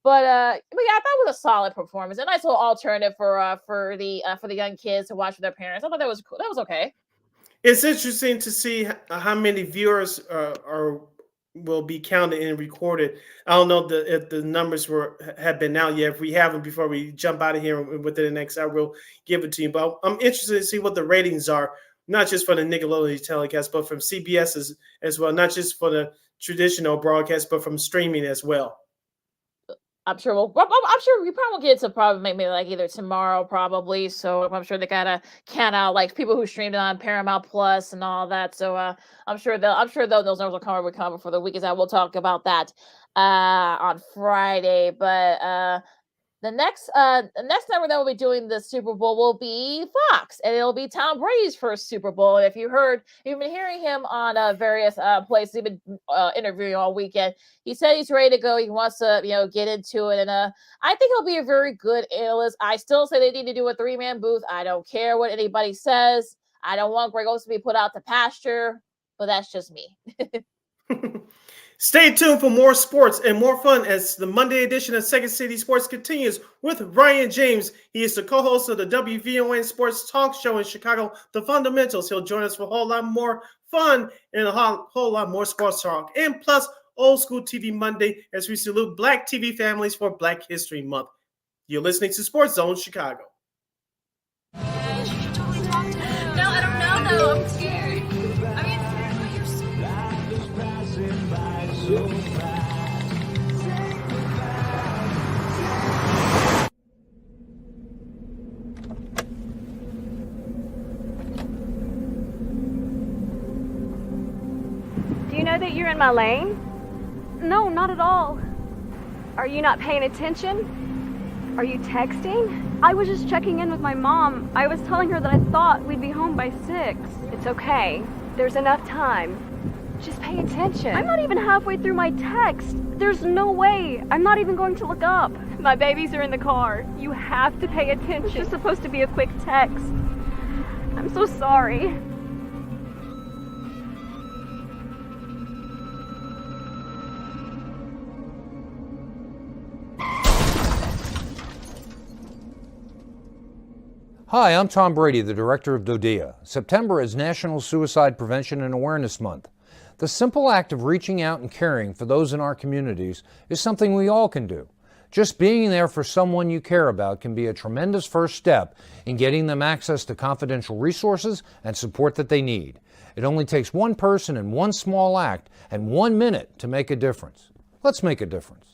But I thought it was a solid performance, a nice little alternative for the young kids to watch with their parents. I thought that was cool. That was okay. It's interesting to see how many viewers will be counted and recorded. I don't know if the numbers have been out yet. If we haven't, before we jump out of here within the next hour, we'll give it to you. But I'm interested to see what the ratings are, not just for the Nickelodeon telecast, but from CBS as well. Not just for the traditional broadcast, but from streaming as well. I'm sure we probably will get to probably maybe either tomorrow probably. So I'm sure they gotta count out people who streamed it on Paramount Plus and all that. So I'm sure those numbers will come for the week. We'll talk about that on Friday. But the next number that will be doing the Super Bowl will be Fox, and it'll be Tom Brady's first Super Bowl. And if you've been hearing him on various places, he's been interviewing all weekend. He said he's ready to go. He wants to, get into it, and I think he'll be a very good analyst. I still say they need to do a 3-man booth. I don't care what anybody says. I don't want Greg Olsen to be put out to pasture, but that's just me. Stay tuned for more sports and more fun as the Monday edition of Second City Sports continues with Ryan James. He is the co-host of the WVON Sports Talk Show in Chicago, The Fundamentals. He'll join us for a whole lot more fun and a whole lot more sports talk. And plus, Old School TV Monday as we salute Black TV families for Black History Month. You're listening to Sports Zone Chicago. No, I don't know, though. I'm scared. Do you know that you're in my lane? No, not at all. Are you not paying attention? Are you texting? I was just checking in with my mom. I was telling her that I thought we'd be home by 6. It's okay. There's enough time. Just pay attention. I'm not even halfway through my text. There's no way. I'm not even going to look up. My babies are in the car. You have to pay attention. It's just supposed to be a quick text. I'm so sorry. Hi, I'm Tom Brady, the director of DODEA. September is National Suicide Prevention and Awareness Month. The simple act of reaching out and caring for those in our communities is something we all can do. Just being there for someone you care about can be a tremendous first step in getting them access to confidential resources and support that they need. It only takes one person and one small act and 1 minute to make a difference. Let's make a difference.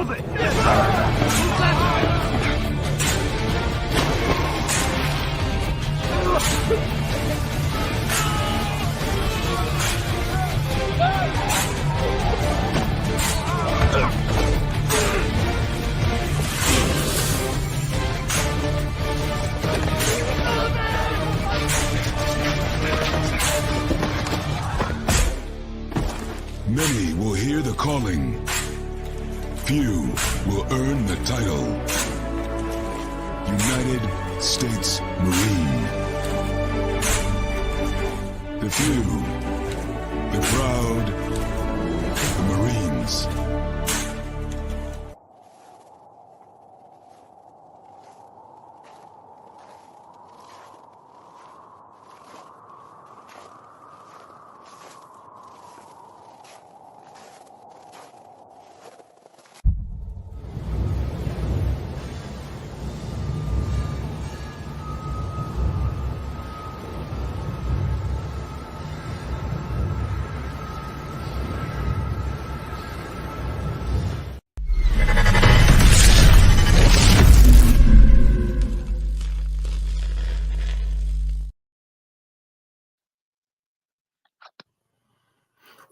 Move it! Many will hear the calling. Few will earn the title. United States Marine. The few, the proud, the Marines.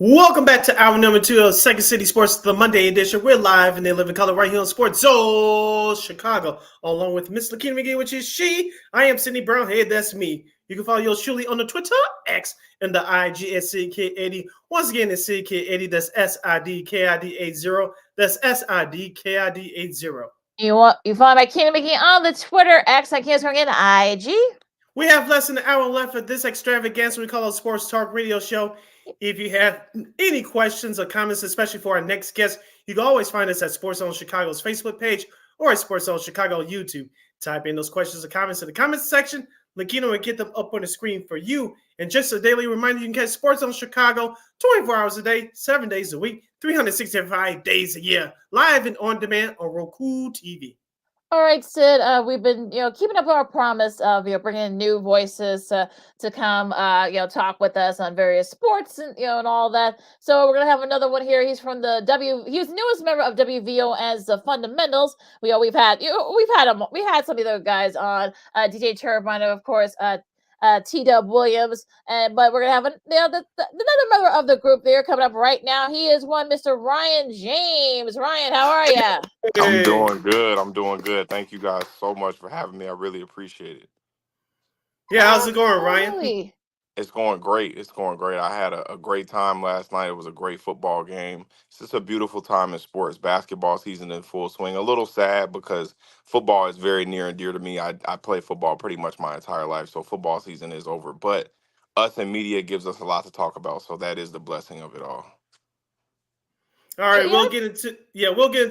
Welcome back to hour number 2 of Second City Sports, the Monday edition. We're live and they live in color right here on Sports Zone Chicago, along with Miss Lakina McGee, which is she. I am Sydney Brownhead. That's me. You can follow yours truly on the Twitter, X, and the IG at SidKid80. Once again, it's SidKid80. That's SIDKID80. That's SIDKID80. You follow my Kina McGee on the Twitter, X. I can't forget IG. We have less than an hour left of this extravaganza we call a Sports Talk Radio Show. If you have any questions or comments, especially for our next guest, you can always find us at Sports Zone Chicago's Facebook page or at Sports Zone Chicago YouTube. Type in those questions or comments in the comments section. Lakina will get them up on the screen for you. And just a daily reminder, you can catch Sports Zone Chicago 24 hours a day, 7 days a week, 365 days a year, live and on demand on Roku TV. All right, Sid. We've been, keeping up our promise of, bringing in new voices to come, talk with us on various sports and, and all that. So we're gonna have another one here. He's from he's newest member of WVON's The Fundamentals. We've had some of the guys on, DJ Turbine, of course, T-Dub Williams, but we're gonna have another member of the group there coming up right now. He is Mr. Ryan James. Ryan, how are you? I'm doing good. Thank you guys so much for having me. I really appreciate it. Yeah, how's it going, Ryan? It's going great. I had a great time last night. It was a great football game. It's just a beautiful time in sports. Basketball season in full swing. A little sad because football is very near and dear to me. I play football pretty much my entire life, so football season is over. But us in media gives us a lot to talk about, so that is the blessing of it all. All right, we'll get into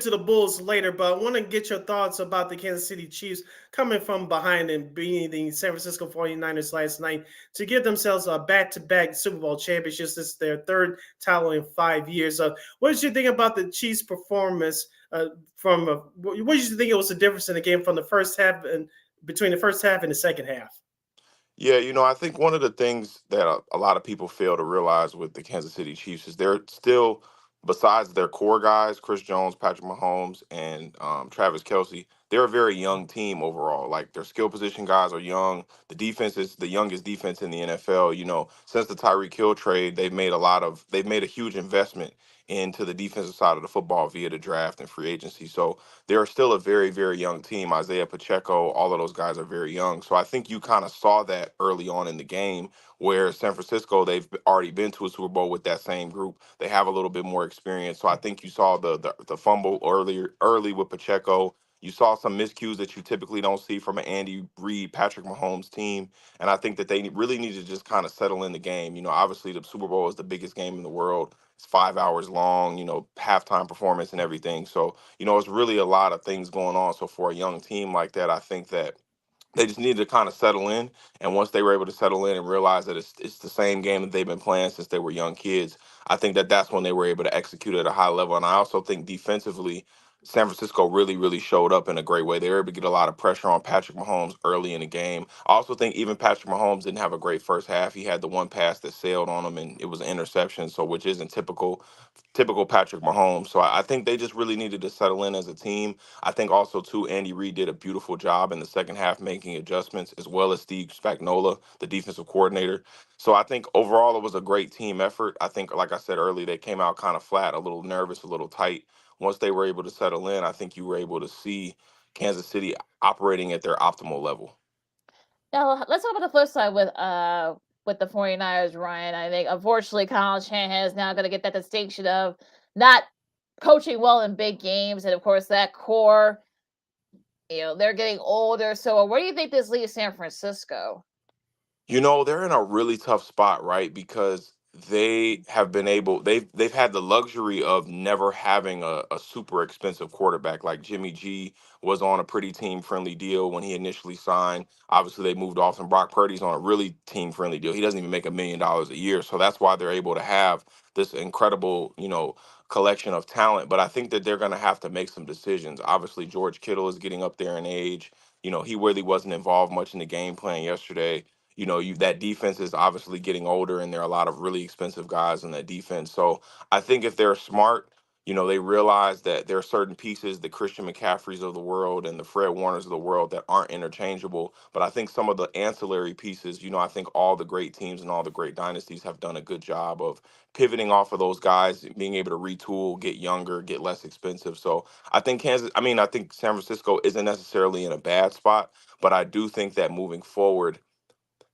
the Bulls later, but I want to get your thoughts about the Kansas City Chiefs coming from behind and beating the San Francisco 49ers last night to give themselves a back-to-back Super Bowl championships. This is their third title in 5 years. What did you think about the Chiefs' performance? What did you think it was the difference in the game from the first half and between the first half and the second half? Yeah, I think one of the things that a lot of people fail to realize with the Kansas City Chiefs is they're still, besides their core guys, Chris Jones, Patrick Mahomes, and Travis Kelce, they're a very young team overall. Like, their skill position guys are young. The defense is the youngest defense in the NFL. Since the Tyreek Hill trade, they've made a huge investment into the defensive side of the football via the draft and free agency. So they're still a very, very young team. Isaiah Pacheco, all of those guys are very young. So I think you kind of saw that early on in the game, where San Francisco, they've already been to a Super Bowl with that same group. They have a little bit more experience. So I think you saw the fumble early with Pacheco. You saw some miscues that you typically don't see from an Andy Reid, Patrick Mahomes team. And I think that they really need to just kind of settle in the game. Obviously the Super Bowl is the biggest game in the world. It's 5 hours long, halftime performance and everything. So, it's really a lot of things going on. So for a young team like that, I think that they just needed to kind of settle in. And once they were able to settle in and realize that it's the same game that they've been playing since they were young kids, I think that that's when they were able to execute at a high level. And I also think defensively, San Francisco really showed up in a great way. They were able to get a lot of pressure on Patrick Mahomes early in the game. I also think even Patrick Mahomes didn't have a great first half. He had the one pass that sailed on him, and it was an interception, so which isn't typical Patrick Mahomes. So I think they just really needed to settle in as a team. I think also too Andy Reid did a beautiful job in the second half making adjustments, as well as Steve Spagnuolo, the defensive coordinator. So I think overall it was a great team effort. I think, like I said earlier, they came out kind of flat, a little nervous, a little tight. Once they were able to settle in, I think you were able to see Kansas City operating at their optimal level. Now let's talk about the flip side with the 49ers, Ryan. I think unfortunately Kyle Shanahan is now going to get that distinction of not coaching well in big games, and of course that core, they're getting older. So where do you think this leaves San Francisco? They're in a really tough spot, right? Because they've had the luxury of never having a super expensive quarterback. Like Jimmy G was on a pretty team friendly deal when he initially signed. Obviously they moved off, and Brock Purdy's on a really team friendly deal. He doesn't even make $1 million a year. So that's why they're able to have this incredible, collection of talent. But I think that they're gonna have to make some decisions. Obviously George Kittle is getting up there in age. He really wasn't involved much in the game plan yesterday. That defense is obviously getting older, and there are a lot of really expensive guys in that defense. So I think if they're smart, they realize that there are certain pieces, the Christian McCaffreys of the world and the Fred Warners of the world, that aren't interchangeable. But I think some of the ancillary pieces, I think all the great teams and all the great dynasties have done a good job of pivoting off of those guys, being able to retool, get younger, get less expensive. So I think I think San Francisco isn't necessarily in a bad spot, but I do think that moving forward,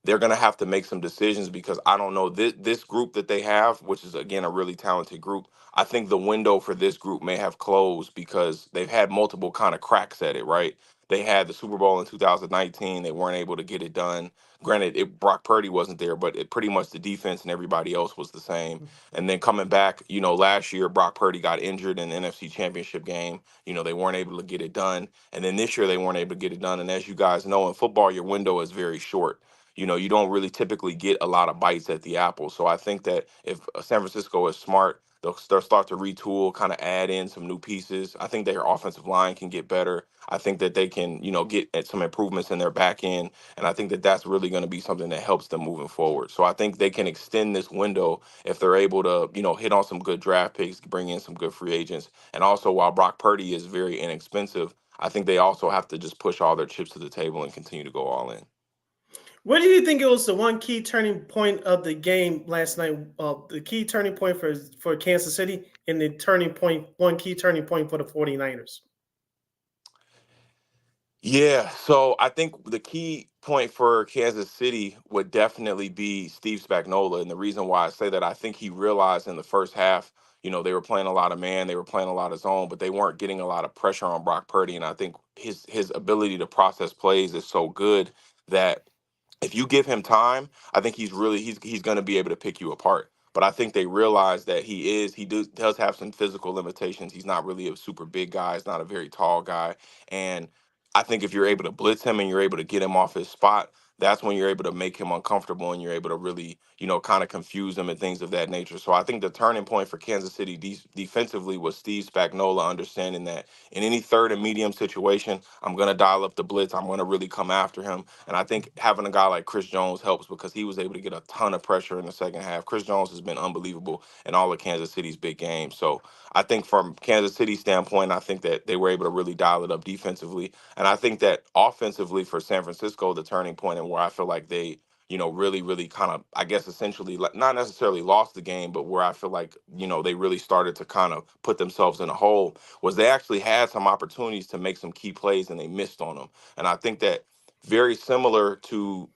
they're going to have to make some decisions, because I don't know, this group that they have, which is again a really talented group. I think the window for this group may have closed because they've had multiple kind of cracks at it, right? They had the Super Bowl in 2019. They weren't able to get it done. Granted, Brock Purdy wasn't there, but pretty much the defense and everybody else was the same. And then coming back, last year, Brock Purdy got injured in the NFC Championship game. They weren't able to get it done. And then this year, they weren't able to get it done. And as you guys know, in football, your window is very short. You don't really typically get a lot of bites at the apple. So I think that if San Francisco is smart, they'll start to retool, kind of add in some new pieces. I think their offensive line can get better. I think that they can, get at some improvements in their back end. And I think that that's really going to be something that helps them moving forward. So I think they can extend this window if they're able to, hit on some good draft picks, bring in some good free agents. And also, while Brock Purdy is very inexpensive, I think they also have to just push all their chips to the table and continue to go all in. What do you think it was the one key turning point of the game last night? The key turning point for Kansas City, and the one key turning point for the 49ers? Yeah, so I think the key point for Kansas City would definitely be Steve Spagnuolo. And the reason why I say that, I think he realized in the first half, they were playing a lot of man, they were playing a lot of zone, but they weren't getting a lot of pressure on Brock Purdy. And I think his ability to process plays is so good that if you give him time, I think he's going to be able to pick you apart. But I think they realize that does have some physical limitations. He's not really a super big guy. He's not a very tall guy. And I think if you're able to blitz him and you're able to get him off his spot, that's when you're able to make him uncomfortable, and you're able to really, kind of confuse him and things of that nature. So I think the turning point for Kansas City defensively was Steve Spagnuolo understanding that in any third and medium situation, I'm going to dial up the blitz. I'm going to really come after him. And I think having a guy like Chris Jones helps, because he was able to get a ton of pressure in the second half. Chris Jones has been unbelievable in all of Kansas City's big games. So I think from Kansas City's standpoint, I think that they were able to really dial it up defensively. And I think that offensively for San Francisco, the turning point, and where I feel like they, really kind of, I guess, essentially not necessarily lost the game, but where I feel like, they really started to kind of put themselves in a hole, was they actually had some opportunities to make some key plays and they missed on them. And I think that very similar to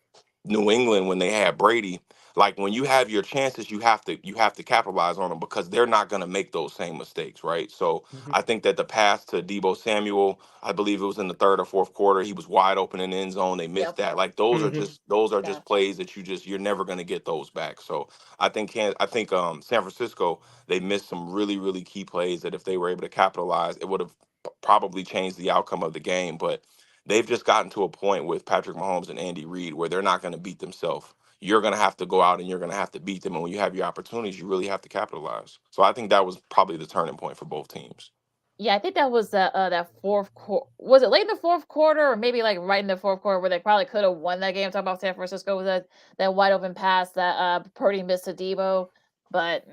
New England when they had Brady, like when you have your chances, you have to capitalize on them, because they're not going to make those same mistakes, right? So I think that the pass to Deebo Samuel, I believe it was in the third or fourth quarter, he was wide open in the end zone. They missed that. Like those are just plays that you're never going to get those back. So I think San Francisco, they missed some really key plays that if they were able to capitalize, it would have probably changed the outcome of the game. But they've just gotten to a point with Patrick Mahomes and Andy Reid where they're not going to beat themselves. You're going to have to go out and you're going to have to beat them. And when you have your opportunities, you really have to capitalize. So I think that was probably the turning point for both teams. Yeah, I think that was that fourth quarter. Was it late in the fourth quarter, or maybe like right in the fourth quarter, where they probably could have won that game? I'm talking about San Francisco with that wide open pass that Purdy missed to Debo. But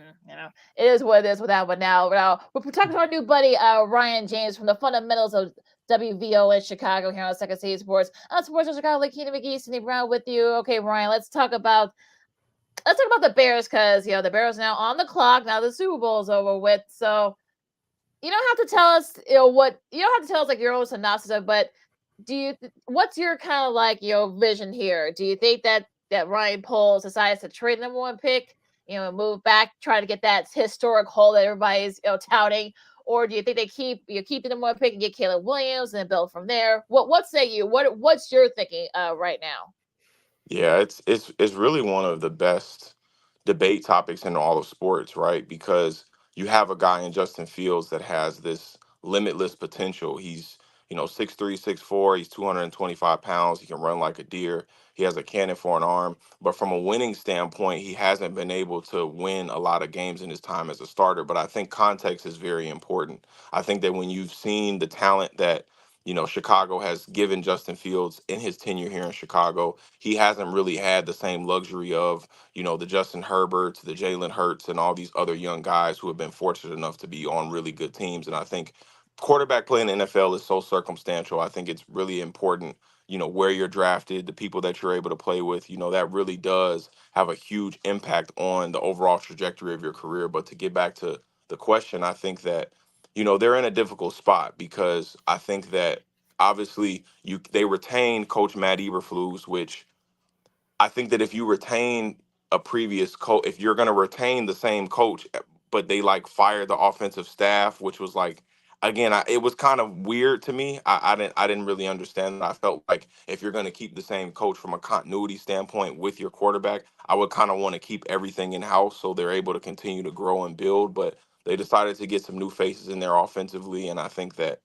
it is what it is with that. But now we're talking to our new buddy Ryan James from the Fundamentals of WVO in Chicago here on Second City Sports. On Sports in Chicago, Lakina McGee, Cindy Brown with you. Okay, Ryan, let's talk about the Bears, because the Bears are now on the clock. Now the Super Bowl is over with, so you don't have to tell us, what you don't have to tell us like your own synopsis of, but what's your kind of like vision here? Do you think that Ryan Poles decides to trade the number one pick, move back, try to get that historic haul that everybody's touting, or do you think they keep the number one pick and get Caleb Williams and build from there? What say you? What's your thinking right now? Yeah, it's really one of the best debate topics in all of sports, right? Because you have a guy in Justin Fields that has this limitless potential. He's, 6'3", 6'4", he's 225 pounds, he can run like a deer, he has a cannon for an arm. But from a winning standpoint, he hasn't been able to win a lot of games in his time as a starter. But I think context is very important. I think that when you've seen the talent that Chicago has given Justin Fields in his tenure here in Chicago, he hasn't really had the same luxury of, the Justin Herberts, the Jalen Hurts, and all these other young guys who have been fortunate enough to be on really good teams. And I think quarterback play in the NFL is so circumstantial. I think it's really important, where you're drafted, the people that you're able to play with, that really does have a huge impact on the overall trajectory of your career. But to get back to the question, I think that they're in a difficult spot because I think that obviously they retain Coach Matt Eberflus, which I think that if you retain a previous coach, if you're going to retain the same coach, but they like fire the offensive staff, which was like, again, it was kind of weird to me. I didn't really understand that. I felt like if you're going to keep the same coach from a continuity standpoint with your quarterback, I would kind of want to keep everything in house so they're able to continue to grow and build. But they decided to get some new faces in there offensively, and I think that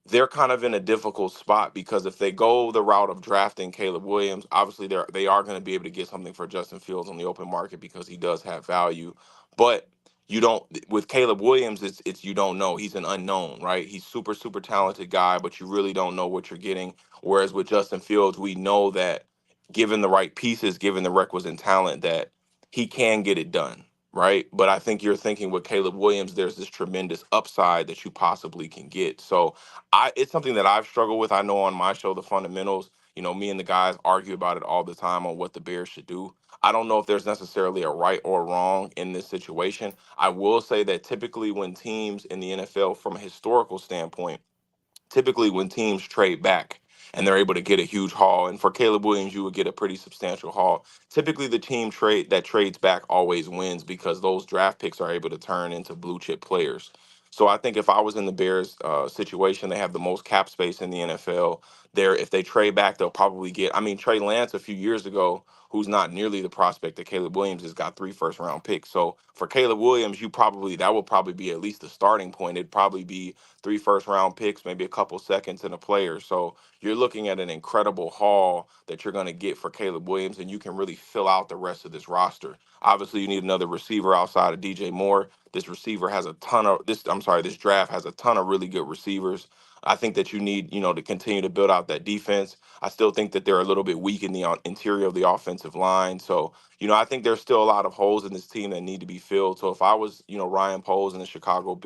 they're kind of in a difficult spot because if they go the route of drafting Caleb Williams, obviously they are going to be able to get something for Justin Fields on the open market because he does have value. But you don't with Caleb Williams, it's you don't know. He's an unknown, right? He's super talented guy, but you really don't know what you're getting. Whereas with Justin Fields, we know that given the right pieces, given the requisite talent, that he can get it done, right? But I think you're thinking with Caleb Williams, there's this tremendous upside that you possibly can get. So it's something that I've struggled with. I know on my show, The Fundamentals, me and the guys argue about it all the time on what the Bears should do. I don't know if there's necessarily a right or wrong in this situation. I will say that typically when teams in the NFL, from a historical standpoint, typically when teams trade back and they're able to get a huge haul, and for Caleb Williams, you would get a pretty substantial haul. Typically, the team that trades back always wins because those draft picks are able to turn into blue chip players. So I think if I was in the Bears situation, they have the most cap space in the NFL. If they trade back, they'll probably get. I mean, Trey Lance a few years ago, who's not nearly the prospect that Caleb Williams has, got 3 first-round picks. So for Caleb Williams, that would probably be at least the starting point. It'd probably be 3 first-round picks, maybe a couple seconds, and a player. So you're looking at an incredible haul that you're going to get for Caleb Williams, and you can really fill out the rest of this roster. Obviously, you need another receiver outside of DJ Moore. This draft has a ton of really good receivers. I think that you need, to continue to build out that defense. I still think that they're a little bit weak in the interior of the offensive line. So, I think there's still a lot of holes in this team that need to be filled. So if I was, Ryan Poles and the Chicago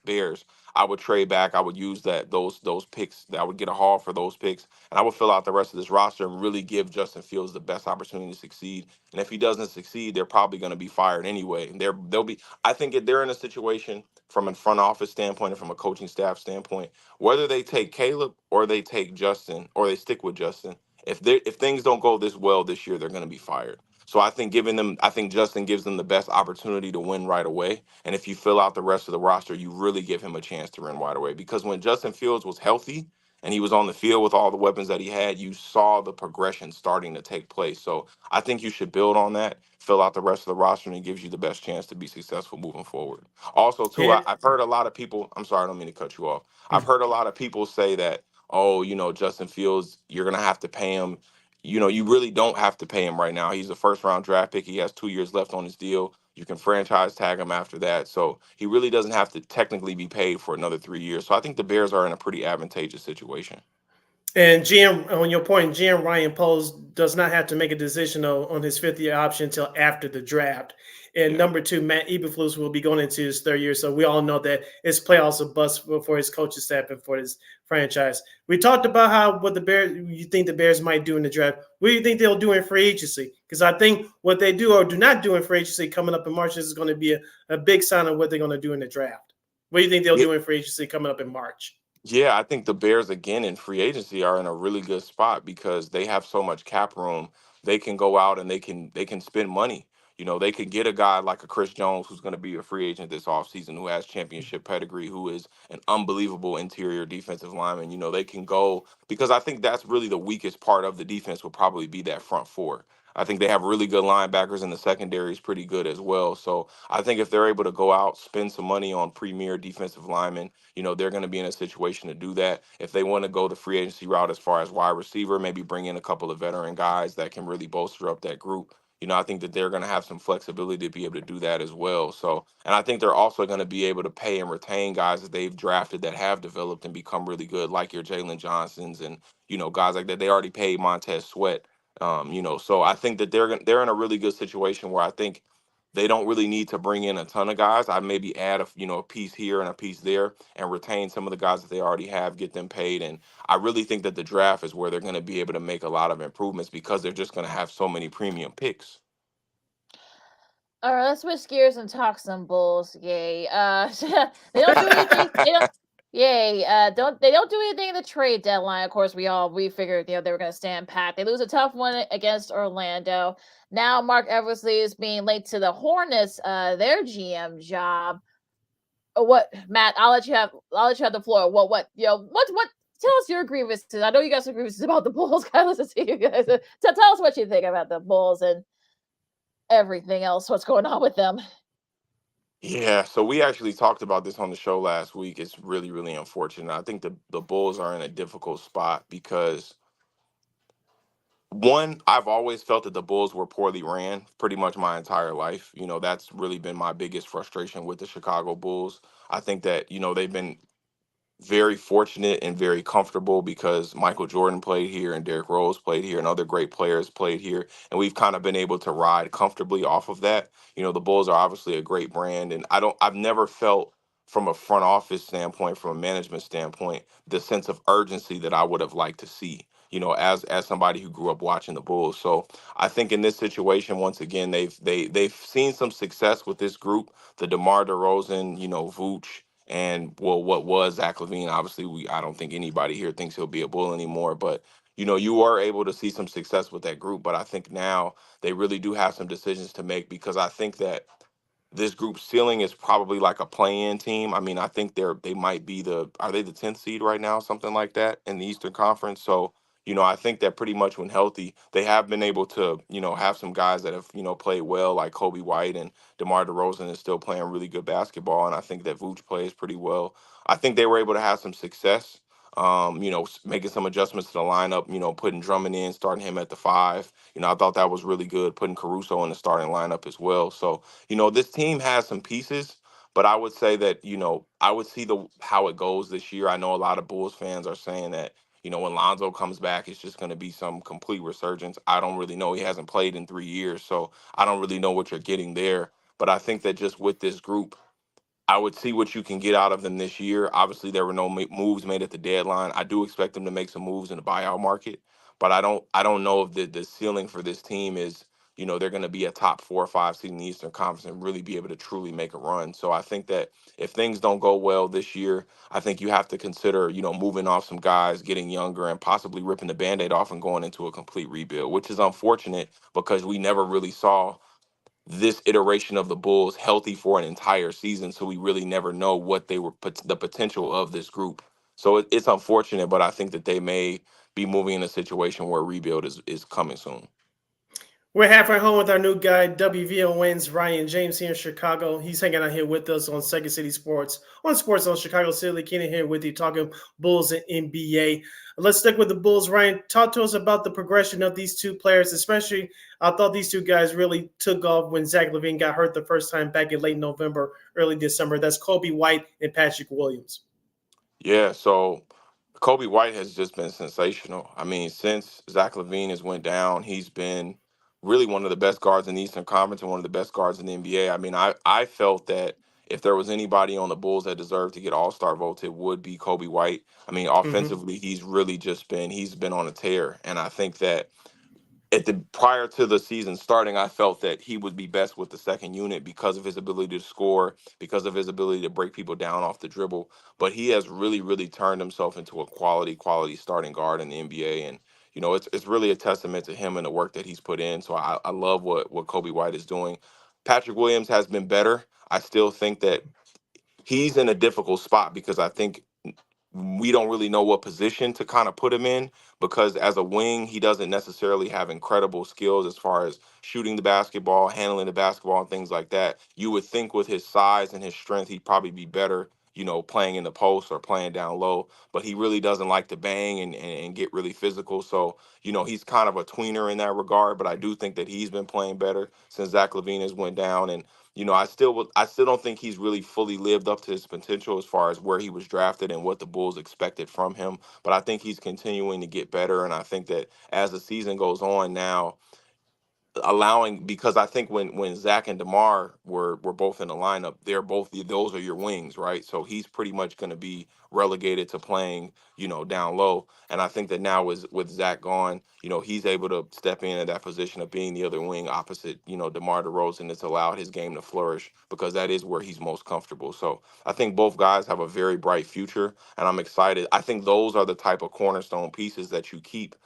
Bears, I would trade back. I would use those picks. That I would get a haul for those picks, and I would fill out the rest of this roster and really give Justin Fields the best opportunity to succeed. And if he doesn't succeed, they're probably going to be fired anyway. And they'll be. I think if they're in a situation from a front office standpoint and from a coaching staff standpoint, whether they take Caleb or they take Justin or they stick with Justin, if things don't go this well this year, they're going to be fired. So I think Justin gives them the best opportunity to win right away. And if you fill out the rest of the roster, you really give him a chance to win right away. Because when Justin Fields was healthy and he was on the field with all the weapons that he had, you saw the progression starting to take place. So I think you should build on that, fill out the rest of the roster, and it gives you the best chance to be successful moving forward. Also, too, I've heard a lot of people, I'm sorry, I don't mean to cut you off. I've heard a lot of people say that, Justin Fields, you're going to have to pay him. You really don't have to pay him right now. He's a first-round draft pick. He has 2 years left on his deal. You can franchise tag him after that. So he really doesn't have to technically be paid for another 3 years. So I think the Bears are in a pretty advantageous situation. And GM, on your point, GM Ryan Poles does not have to make a decision on his fifth-year option until after the draft. And number two, Matt Eberflus will be going into his third year. So we all know that his playoffs are bust for his coaching staff and for his franchise. We talked about what the Bears, you think the Bears might do in the draft. What do you think they'll do in free agency? Because I think what they do or do not do in free agency coming up in March is going to be a big sign of what they're going to do in the draft. What do you think they'll do in free agency coming up in March? Yeah, I think the Bears again in free agency are in a really good spot because they have so much cap room. They can go out and they can spend money. They can get a guy like a Chris Jones who's going to be a free agent this offseason, who has championship pedigree, who is an unbelievable interior defensive lineman. They can go because I think that's really the weakest part of the defense will probably be that front four. I think they have really good linebackers and the secondary is pretty good as well. So I think if they're able to go out, spend some money on premier defensive linemen, they're going to be in a situation to do that. If they want to go the free agency route as far as wide receiver, maybe bring in a couple of veteran guys that can really bolster up that group. I think that they're going to have some flexibility to be able to do that as well. So, and I think they're also going to be able to pay and retain guys that they've drafted that have developed and become really good, like your Jalen Johnsons and, guys like that. They already paid Montez Sweat. So I think that they're in a really good situation where I think they don't really need to bring in a ton of guys. I maybe add a piece here and a piece there and retain some of the guys that they already have, get them paid. And I really think that the draft is where they're going to be able to make a lot of improvements because they're just going to have so many premium picks. All right, let's switch gears and talk some Bulls. Yay. They don't do anything. They don't do anything in the trade deadline. Of course, we figured they were going to stand pat. They lose a tough one against Orlando. Now Mark Eversley is being linked to the Hornets, their GM job. What, Matt? I'll let you have the floor. What? Tell us your grievances. I know you got some grievances about the Bulls. I listen to you guys. So tell us what you think about the Bulls and everything else. What's going on with them? Yeah, so we actually talked about this on the show last week. It's really, really unfortunate. I think the Bulls are in a difficult spot because one, I've always felt that the Bulls were poorly ran pretty much my entire life. That's really been my biggest frustration with the Chicago Bulls. I think that, they've been very fortunate and very comfortable because Michael Jordan played here and Derrick Rose played here and other great players played here. And we've kind of been able to ride comfortably off of that. The Bulls are obviously a great brand. And I've never felt from a front office standpoint, from a management standpoint, the sense of urgency that I would have liked to see, as somebody who grew up watching the Bulls. So I think in this situation, once again, they've seen some success with this group, the DeMar DeRozan, Vooch, and what was Zach LaVine. Obviously, I don't think anybody here thinks he'll be a Bull anymore, but you were able to see some success with that group. But I think now they really do have some decisions to make because I think that this group's ceiling is probably like a play-in team. I mean, I think they might be are they the 10th seed right now, something like that in the Eastern Conference. So, I think that pretty much when healthy, they have been able to, have some guys that have, played well, like Kobe White, and DeMar DeRozan is still playing really good basketball. And I think that Vooch plays pretty well. I think they were able to have some success, making some adjustments to the lineup, putting Drummond in, starting him at the 5. I thought that was really good, putting Caruso in the starting lineup as well. So, this team has some pieces, but I would say that, I would see how it goes this year. I know a lot of Bulls fans are saying that, when Lonzo comes back, it's just going to be some complete resurgence. I don't really know. He hasn't played in 3 years, so I don't really know what you're getting there. But I think that just with this group, I would see what you can get out of them this year. Obviously, there were no moves made at the deadline. I do expect them to make some moves in the buyout market, but I don't know if the ceiling for this team is, they're going to be a top 4 or 5 seed in the Eastern Conference and really be able to truly make a run. So I think that if things don't go well this year, I think you have to consider, moving off some guys, getting younger, and possibly ripping the Band-Aid off and going into a complete rebuild, which is unfortunate because we never really saw this iteration of the Bulls healthy for an entire season, so we really never know what the potential of this group. So it's unfortunate, but I think that they may be moving in a situation where rebuild is coming soon. We're halfway home with our new guy, WVON's Ryan James here in Chicago. He's hanging out here with us on Second City Sports, on Sports on Chicago City. Keenan here with you, talking Bulls and NBA. Let's stick with the Bulls. Ryan, talk to us about the progression of these two players, especially I thought these two guys really took off when Zach LaVine got hurt the first time back in late November, early December. That's Kobe White and Patrick Williams. Yeah, so Kobe White has just been sensational. I mean, since Zach LaVine has went down, he's been really one of the best guards in the Eastern Conference and one of the best guards in the NBA. I mean, I felt that if there was anybody on the Bulls that deserved to get All-Star votes, it would be Kobe White. I mean, offensively, he's really just been on a tear, and I think that prior to the season starting, I felt that he would be best with the second unit because of his ability to score, because of his ability to break people down off the dribble. But he has really, really turned himself into a quality starting guard in the NBA. And it's really a testament to him and the work that he's put in. So I love what Kobe White is doing. Patrick Williams has been better. I still think that he's in a difficult spot because I think we don't really know what position to kind of put him in, because as a wing, he doesn't necessarily have incredible skills as far as shooting the basketball, handling the basketball, and things like that. You would think with his size and his strength, he'd probably be better, playing in the post or playing down low, but he really doesn't like to bang and get really physical. So, he's kind of a tweener in that regard, but I do think that he's been playing better since Zach LaVine has went down. And I still don't think he's really fully lived up to his potential as far as where he was drafted and what the Bulls expected from him. But I think he's continuing to get better, and I think that as the season goes on now, because I think when Zach and DeMar were both in the lineup, those are your wings, right? So he's pretty much going to be relegated to playing, down low. And I think that now with Zach gone, he's able to step in at that position of being the other wing opposite, DeMar DeRozan. It's allowed his game to flourish because that is where he's most comfortable. So I think both guys have a very bright future, and I'm excited. I think those are the type of cornerstone pieces that you keep.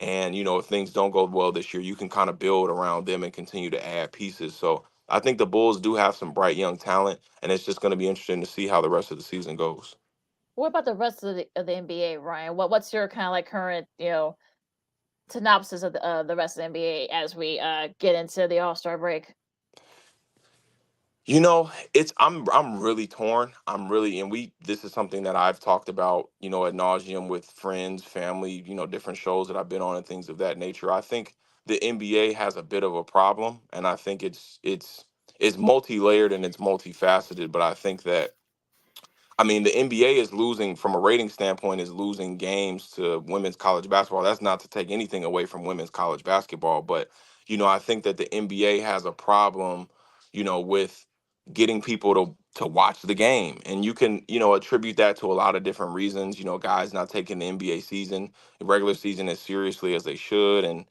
And, if things don't go well this year, you can kind of build around them and continue to add pieces. So I think the Bulls do have some bright young talent, and it's just going to be interesting to see how the rest of the season goes. What about the rest of the NBA, Ryan? What's your kind of like current, synopsis of the rest of the NBA as we get into the All-Star break? I'm really torn. This is something that I've talked about, ad nauseum with friends, family, different shows that I've been on and things of that nature. I think the NBA has a bit of a problem, and I think it's multi-layered and it's multifaceted, but I think that the NBA is losing, from a rating standpoint, is losing games to women's college basketball. That's not to take anything away from women's college basketball, but I think that the NBA has a problem, with getting people to watch the game, and you can, attribute that to a lot of different reasons. Guys not taking the NBA season, the regular season, as seriously as they should, and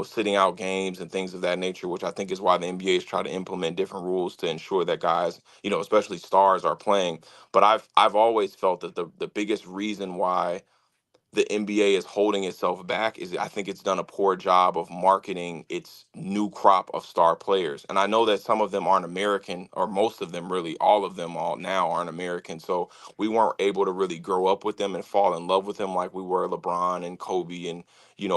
sitting out games and things of that nature, which I think is why the NBA is trying to implement different rules to ensure that guys, especially stars, are playing. But I've always felt that the biggest reason why the NBA is holding itself back is I think it's done a poor job of marketing its new crop of star players. And I know that some of them aren't American, or most of them, really all of them all now aren't American. So we weren't able to really grow up with them and fall in love with them like we were LeBron and Kobe and,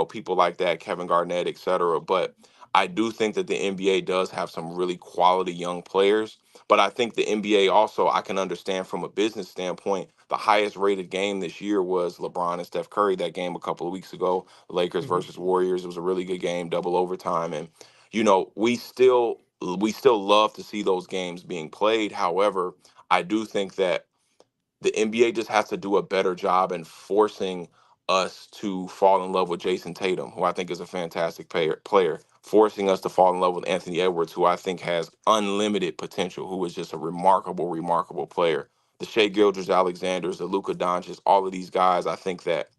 people like that, Kevin Garnett, et cetera. But I do think that the NBA does have some really quality young players. But I think the NBA also, I can understand from a business standpoint, the highest rated game this year was LeBron and Steph Curry. That game a couple of weeks ago, Lakers versus Warriors. It was a really good game, double overtime. And, we still love to see those games being played. However, I do think that the NBA just has to do a better job in forcing us to fall in love with Jason Tatum, who I think is a fantastic player, forcing us to fall in love with Anthony Edwards, who I think has unlimited potential, who is just a remarkable player. The Shea Gilgeous-Alexanders, the Luka Doncic, all of these guys, I think that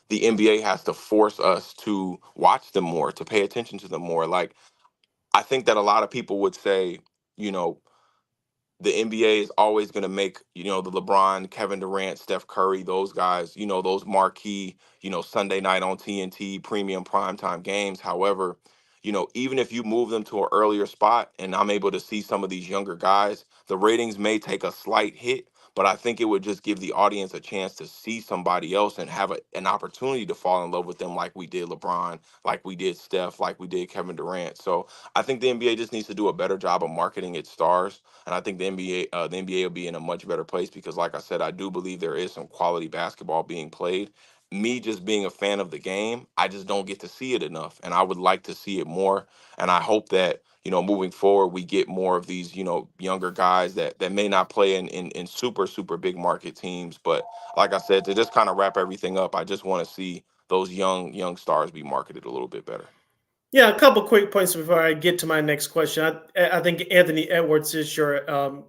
the NBA has to force us to watch them more, to pay attention to them more. Like, I think that a lot of people would say, you know, the NBA is always going to make, the LeBron, Kevin Durant, Steph Curry, those guys, those marquee, Sunday night on TNT, premium primetime games. However, even if you move them to an earlier spot and I'm able to see some of these younger guys, the ratings may take a slight hit, but I think it would just give the audience a chance to see somebody else and have an opportunity to fall in love with them like we did LeBron, like we did Steph, like we did Kevin Durant. So I think the NBA just needs to do a better job of marketing its stars, and I think the NBA will be in a much better place because, like I said, I do believe there is some quality basketball being played. Me just being a fan of the game, I just don't get to see it enough, and I would like to see it more. And I hope that moving forward, we get more of these younger guys that may not play in super big market teams, but like I said, to just kind of wrap everything up, I just want to see those young stars be marketed a little bit better. Yeah, a couple quick points before I get to my next question. I think Anthony Edwards is your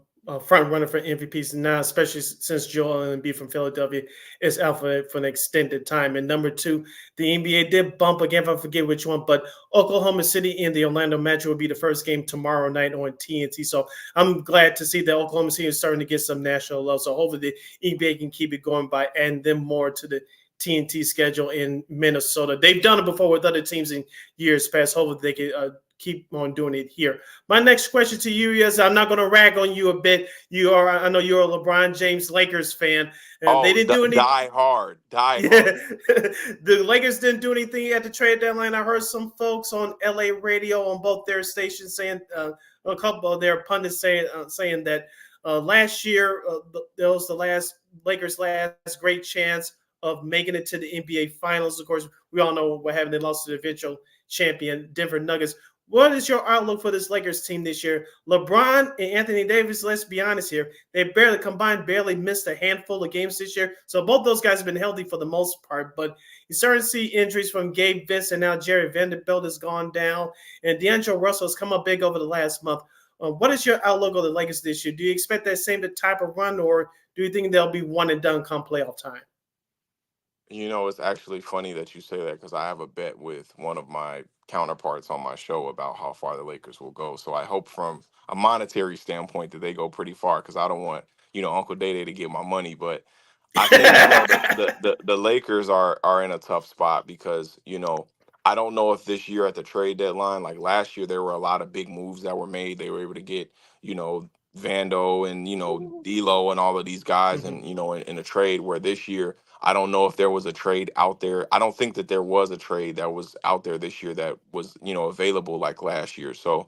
front runner for MVPs now, especially since Joel Embiid from Philadelphia is out for an extended time. And number two, the NBA did bump again, if I forget which one, but Oklahoma City and the Orlando Magic will be the first game tomorrow night on TNT. So I'm glad to see that Oklahoma City is starting to get some national love. So hopefully the NBA can keep it going by adding them more to the TNT schedule in Minnesota. They've done it before with other teams in years past. Hopefully they can keep on doing it here. My next question to you is, I'm not going to rag on you a bit. I know you're a LeBron James Lakers fan. They didn't do anything. Die hard. The Lakers didn't do anything at the trade deadline. I heard some folks on LA radio on both their stations saying, a couple of their pundits saying that last year that was the Lakers' last great chance of making it to the NBA Finals. Of course, we all know what happened. They lost to the eventual champion, Denver Nuggets. What is your outlook for this Lakers team this year? LeBron and Anthony Davis, let's be honest here, they barely missed a handful of games this year. So both those guys have been healthy for the most part, but you starting to see injuries from Gabe Vincent. Now Jerry Vanderbilt has gone down, and D'Angelo Russell has come up big over the last month. What is your outlook on the Lakers this year? Do you expect that same type of run, or do you think they'll be one and done come playoff time? It's actually funny that you say that because I have a bet with one of my counterparts on my show about how far the Lakers will go. So I hope from a monetary standpoint that they go pretty far because I don't want, Uncle Day to get my money. But I think, the Lakers are in a tough spot because, I don't know if this year at the trade deadline, like last year, there were a lot of big moves that were made. They were able to get, Vando and, D'Lo and all of these guys and, in a trade where this year, I don't know if there was a trade out there. I don't think that there was a trade that was out there this year that was, available like last year. So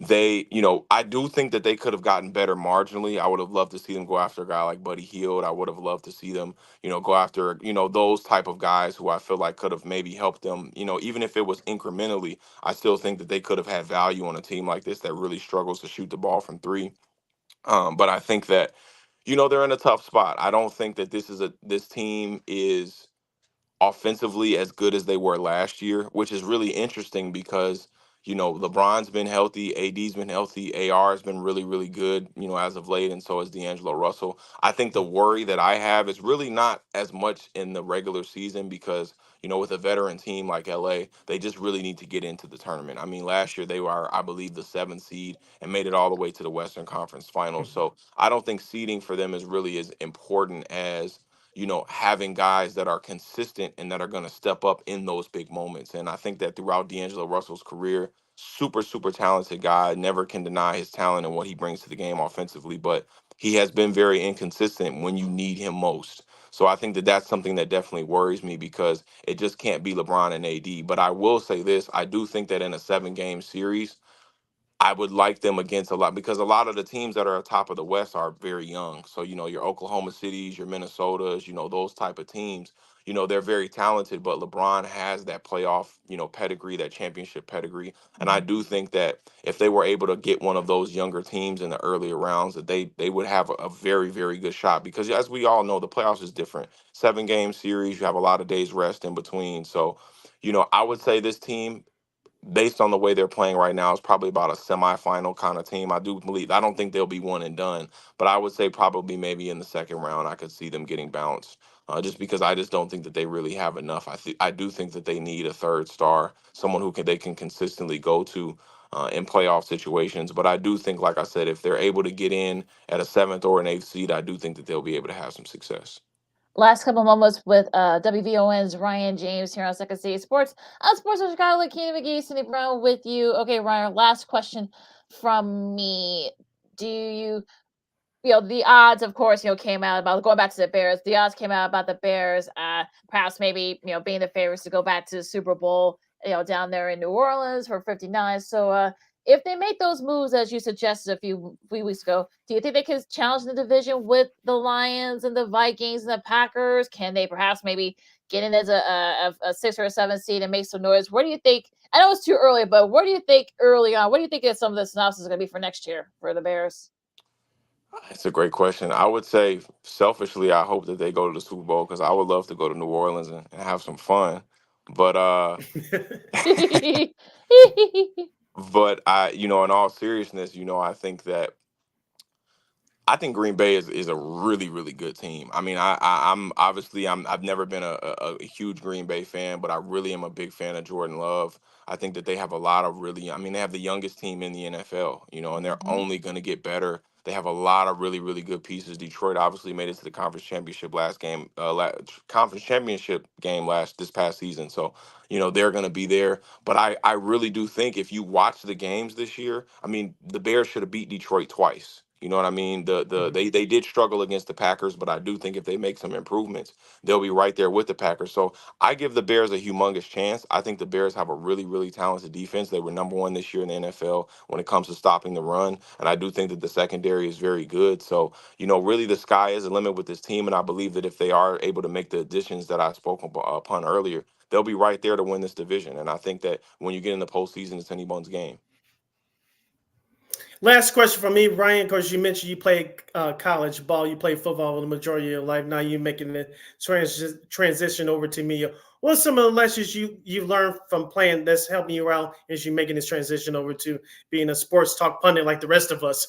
I do think that they could have gotten better marginally. I would have loved to see them go after a guy like Buddy Hield. I would have loved to see them, go after, those type of guys who I feel like could have maybe helped them, even if it was incrementally. I still think that they could have had value on a team like this that really struggles to shoot the ball from three. But I think that, they're in a tough spot. I don't think that this team is offensively as good as they were last year, which is really interesting because, LeBron's been healthy, AD's been healthy, AR has been really, really good, as of late, and so has D'Angelo Russell. I think the worry that I have is really not as much in the regular season because, with a veteran team like LA, they just really need to get into the tournament. I mean, last year they were, I believe, the 7th seed and made it all the way to the Western Conference Finals. So I don't think seeding for them is really as important as having guys that are consistent and that are going to step up in those big moments. And I think that throughout D'Angelo Russell's career, super talented guy, never can deny his talent and what he brings to the game offensively, but he has been very inconsistent when you need him most. So I think that that's something that definitely worries me because it just can't be LeBron and AD. But I will say this, I do think that in a 7-game series, I would like them against a lot because a lot of the teams that are at top of the West are very young. So, your Oklahoma Cities, your Minnesotas, those type of teams, they're very talented, but LeBron has that playoff, pedigree, that championship pedigree. And I do think that if they were able to get one of those younger teams in the earlier rounds, that they would have a very, very good shot because as we all know, the playoffs is different. 7-game series, you have a lot of days rest in between. So, I would say this team, based on the way they're playing right now, is probably about a semifinal kind of team. I don't think they'll be one and done, but I would say probably maybe in the second round, I could see them getting bounced. Just because I just don't think that they really have enough. I do think that they need a third star, someone they can consistently go to in playoff situations. But I do think, like I said, if they're able to get in at a 7th or an 8th seed, I do think that they'll be able to have some success. Last couple moments with WVON's Ryan James here on Second City Sports. Sports of Chicago, Kenny McGee, Cindy Brown with you. Okay, Ryan, last question from me. Do you the odds, of course, came out about going back to the Bears. The odds came out about the Bears, perhaps maybe, being the favorites to go back to the Super Bowl, down there in New Orleans for 59. So, if they make those moves, as you suggested a few weeks ago, do you think they can challenge the division with the Lions and the Vikings and the Packers? Can they perhaps maybe get in as a 6 or a 7 seed and make some noise? What do you think? I know it's too early, but what do you think early on? What do you think some of the synopsis is going to be for next year for the Bears? It's a great question. I would say selfishly, I hope that they go to the Super Bowl because I would love to go to New Orleans and have some fun. But but in all seriousness, I think that I think Green Bay is a really really good team. I mean, I'm obviously I've never been a huge Green Bay fan, but I really am a big fan of Jordan Love. I think that they have a lot of really. I mean, they have the youngest team in the NFL, and they're only going to get better. They have a lot of really really good pieces. Detroit obviously made it to the conference championship game this past season. So they're going to be there. But I really do think if you watch the games this year, I mean, the Bears should have beat Detroit twice. You know what I mean? They did struggle against the Packers, but I do think if they make some improvements, they'll be right there with the Packers. So I give the Bears a humongous chance. I think the Bears have a really, really talented defense. They were number one this year in the NFL when it comes to stopping the run. And I do think that the secondary is very good. So, really the sky is the limit with this team. And I believe that if they are able to make the additions that I spoke upon earlier, they'll be right there to win this division. And I think that when you get in the postseason, it's anyone's game. Last question from me, Ryan, because you mentioned you played college ball, you played football the majority of your life. Now you're making the transition over to media. What are some of the lessons you've learned from playing that's helping you out as you're making this transition over to being a sports talk pundit like the rest of us?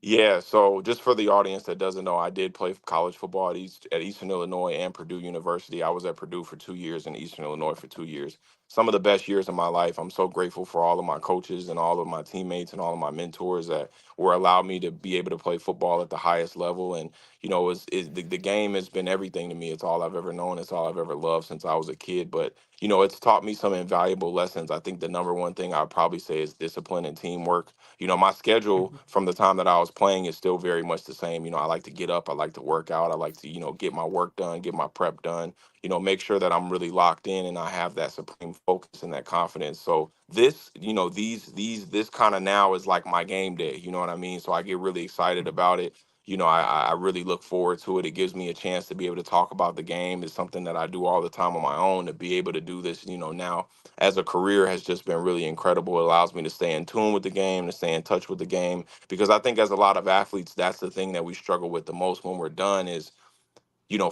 Yeah, so just for the audience that doesn't know, I did play college football at Eastern Illinois and Purdue University. I was at Purdue for 2 years and Eastern Illinois for 2 years. Some of the best years of my life. I'm so grateful for all of my coaches and all of my teammates and all of my mentors that were allowed me to be able to play football at the highest level. And the game has been everything to me. It's all I've ever known. It's all I've ever loved since I was a kid. But it's taught me some invaluable lessons. I think the number one thing I'd probably say is discipline and teamwork. My schedule from the time that I was playing is still very much the same. I like to get up, I like to work out, I like to, get my work done, get my prep done, make sure that I'm really locked in and I have that supreme focus and that confidence. So this, this kind of now is like my game day, you know what I mean? So I get really excited about it. I really look forward to it. It gives me a chance to be able to talk about the game. It's something that I do all the time on my own. To be able to do this, now as a career has just been really incredible. It allows me to stay in tune with the game, to stay in touch with the game, because I think as a lot of athletes, that's the thing that we struggle with the most when we're done is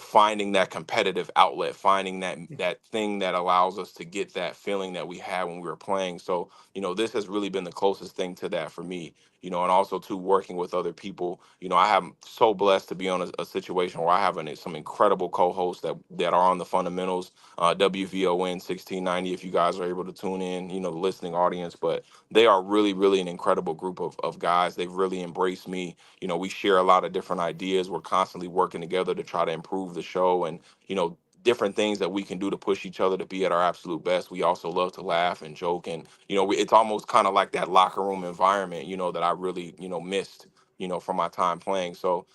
finding that competitive outlet, finding that thing that allows us to get that feeling that we had when we were playing. So, this has really been the closest thing to that for me, and also to working with other people. I'm so blessed to be on a situation where I have some incredible co-hosts that are on the fundamentals, WVON 1690, if you guys are able to tune in, the listening audience, but they are really, really an incredible group of guys. They've really embraced me. We share a lot of different ideas. We're constantly working together to try to improve the show and, different things that we can do to push each other to be at our absolute best. We also love to laugh and joke. And, it's almost kind of like that locker room environment, that I really, missed, from my time playing. So,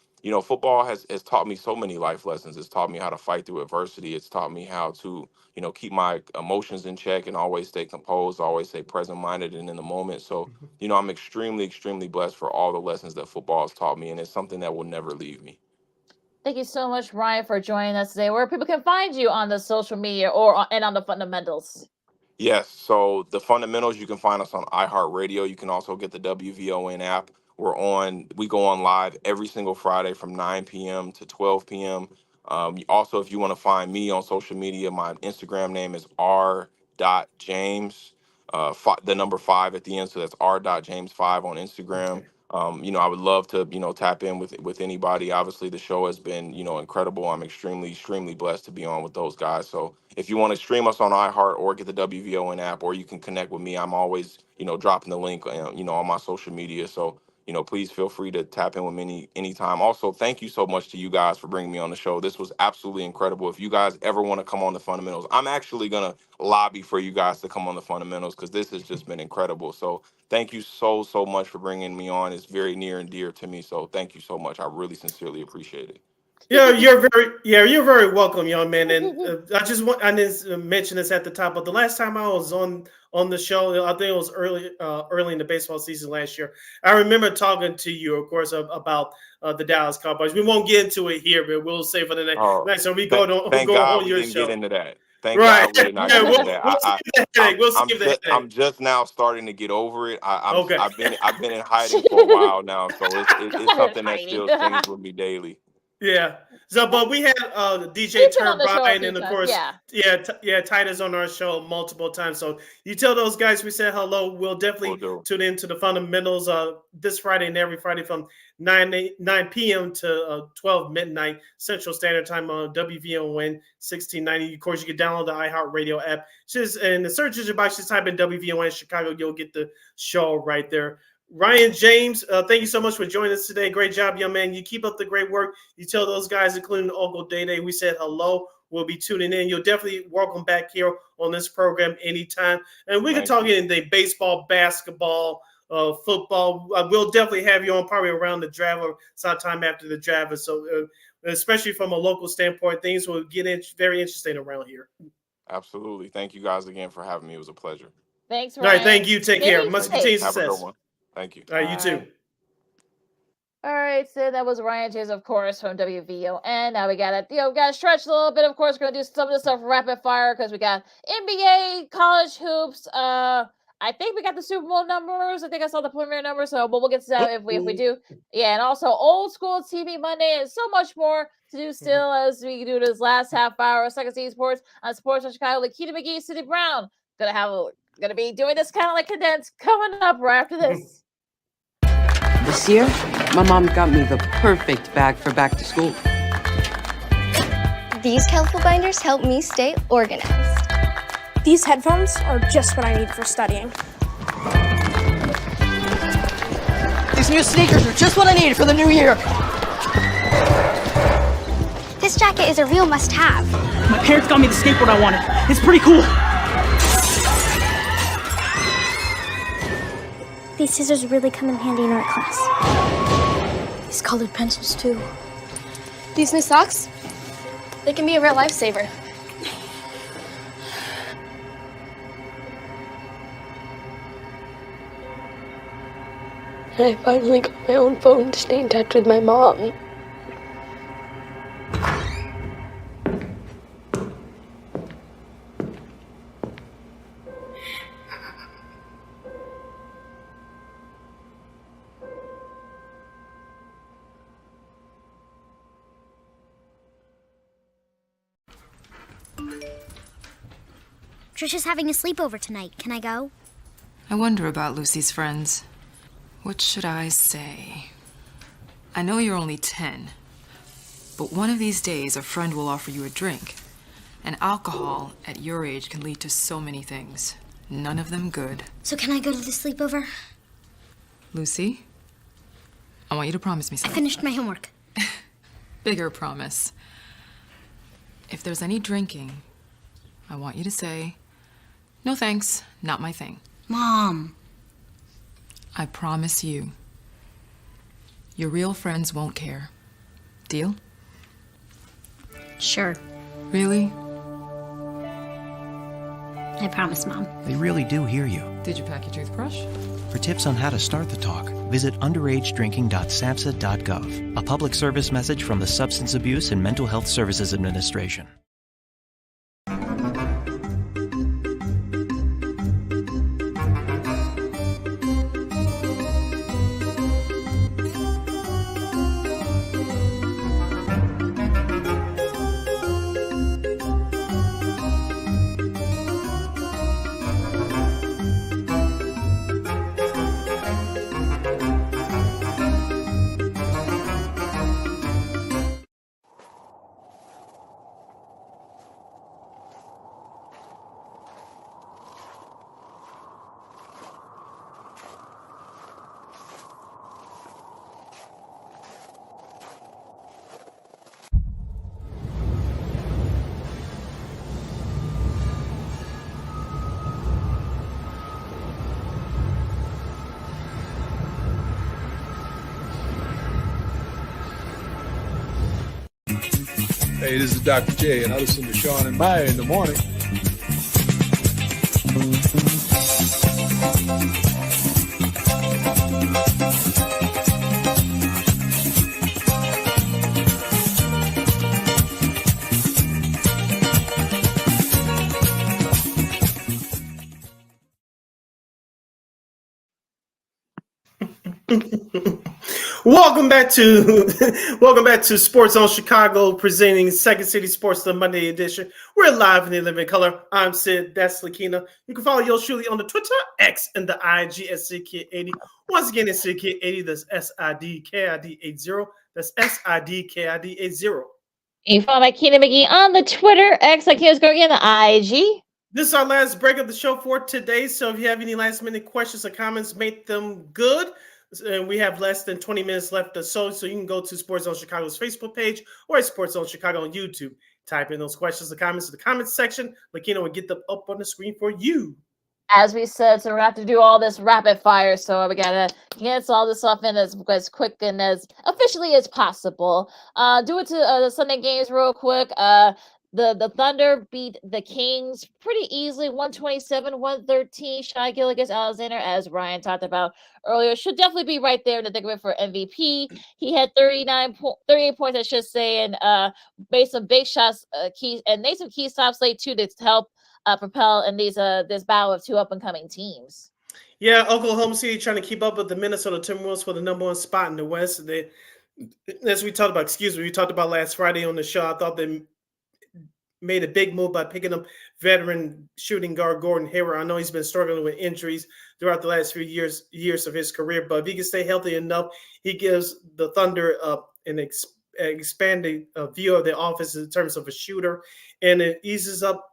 football has taught me so many life lessons. It's taught me how to fight through adversity. It's taught me how to, keep my emotions in check and always stay composed, always stay present minded and in the moment. So, I'm extremely, extremely blessed for all the lessons that football has taught me. And it's something that will never leave me. Thank you so much, Ryan, for joining us today. Where people can find you on the social media and on the fundamentals. Yes. So the fundamentals, you can find us on iHeartRadio. You can also get the WVON app. We go on live every single Friday from 9 p.m. to 12 p.m. Also, if you want to find me on social media, my Instagram name is r.james, the number 5 at the end. So that's r.james5 on Instagram. Okay. I would love to, tap in with anybody. Obviously, the show has been, incredible. I'm extremely, extremely blessed to be on with those guys. So if you want to stream us on iHeart or get the WVON app, or you can connect with me, I'm always, dropping the link, on my social media. So, please feel free to tap in with me anytime. Also, thank you so much to you guys for bringing me on the show. This was absolutely incredible. If you guys ever want to come on the Fundamentals, I'm actually going to lobby for you guys to come on the Fundamentals because this has just been incredible. So thank you so much for bringing me on. It's very near and dear to me. So thank you so much. I really sincerely appreciate it. Yeah, you're very welcome, young man. And I didn't mention this at the top, but the last time I was on the show, I think it was early in the baseball season last year. I remember talking to you, of course, about the Dallas Cowboys. We won't get into it here, but we'll save for the next. So we Thank God we didn't get into that. Thank God we did not get into that. I'm just now starting to get over it. I've been in hiding for a while now, so it's something that still stings with me daily. Yeah. So, but we had DJ Turbine, and of course, Titus on our show multiple times. So you tell those guys we said hello. We'll definitely tune into the Fundamentals this Friday and every Friday from 9 p.m. to 12 midnight Central Standard Time on WVON 1690. Of course, you can download the iHeartRadio app. Just in the search engine box, just type in WVON Chicago. You'll get the show right there. Ryan James, thank you so much for joining us today. Great job, young man. You keep up the great work. You tell those guys, including Uncle Day, we said hello. We'll be tuning in. You'll definitely welcome back here on this program anytime. And we can talk anything, baseball, basketball, football. We'll definitely have you on probably around the draft or sometime after the draft. So especially from a local standpoint, things will get very interesting around here. Absolutely. Thank you guys again for having me. It was a pleasure. Thanks, Ryan. All right, thank you. Take care. Must continue success. Have a good one. Thank you. All right, you too. All right, so that was Ryan James, of course, from WVON. Now we got to stretch a little bit. Of course, we're gonna do some of this stuff rapid fire because we got NBA, college hoops. I think we got the Super Bowl numbers. I think I saw the preliminary numbers. So, but we'll get to that if we do. Yeah, and also old school TV Monday and so much more to do still as we do this last half hour of Second City Sports on Sports of Chicago. Lakita McGee, City Brown, gonna be doing this kind of like condensed coming up right after this. This year, my mom got me the perfect bag for back to school. These colorful binders help me stay organized. These headphones are just what I need for studying. These new sneakers are just what I need for the new year. This jacket is a real must-have. My parents got me the skateboard I wanted. It's pretty cool. These scissors really come in handy in art class. These colored pencils, too. These new socks, they can be a real lifesaver. I finally got my own phone to stay in touch with my mom. Trisha's having a sleepover tonight. Can I go? I wonder about Lucy's friends. What should I say? I know you're only 10, but one of these days a friend will offer you a drink. And alcohol at your age can lead to so many things. None of them good. So can I go to the sleepover? Lucy, I want you to promise me something. I finished my homework. Bigger promise. If there's any drinking, I want you to say, "No thanks, not my thing." Mom. I promise you. Your real friends won't care. Deal? Sure. Really? I promise, Mom. They really do hear you. Did you pack your toothbrush? For tips on how to start the talk, visit underagedrinking.samhsa.gov. A public service message from the Substance Abuse and Mental Health Services Administration. Hey, this is Dr. J, and I listen to Sean and Maya in the morning. Welcome back to Sports Zone Chicago, presenting Second City Sports, the Monday edition. We're live in the living color. I'm Sid. That's Lakina. You can follow yours truly on the Twitter, X, and the IG at SidKid80. Once again, it's SidKid80. That's SIDKID80. That's SIDKID80. You can follow my Keena McGee on the Twitter, X, like here's going in the IG. This is our last break of the show for today. So if you have any last minute questions or comments, make them good. And we have less than 20 minutes left or so you can go to Sports Zone Chicago's Facebook page or Sports Zone Chicago on YouTube. Type in those questions or comments in the comments section. Lakina will get them up on the screen for you. As we said, so we're going to have to do all this rapid fire, so we got to get all this stuff in as quick and as efficiently as possible. Do it to the Sunday games real quick. The Thunder beat the Kings pretty easily, 127-113. Shai Gilgeous-Alexander, as Ryan talked about earlier, should definitely be right there in the thick of it for MVP. He had 38 points, I should say, and made some big shots, and made some key stops late too to help propel in this battle of two up-and-coming teams. Yeah, Oklahoma City trying to keep up with the Minnesota Timberwolves for the number one spot in the West. As we talked about last Friday on the show, I thought they made a big move by picking up veteran shooting guard Gordon Hayward. I know he's been struggling with injuries throughout the last few years of his career, but if he can stay healthy enough, he gives the Thunder an expanded view of the offense in terms of a shooter, and it eases up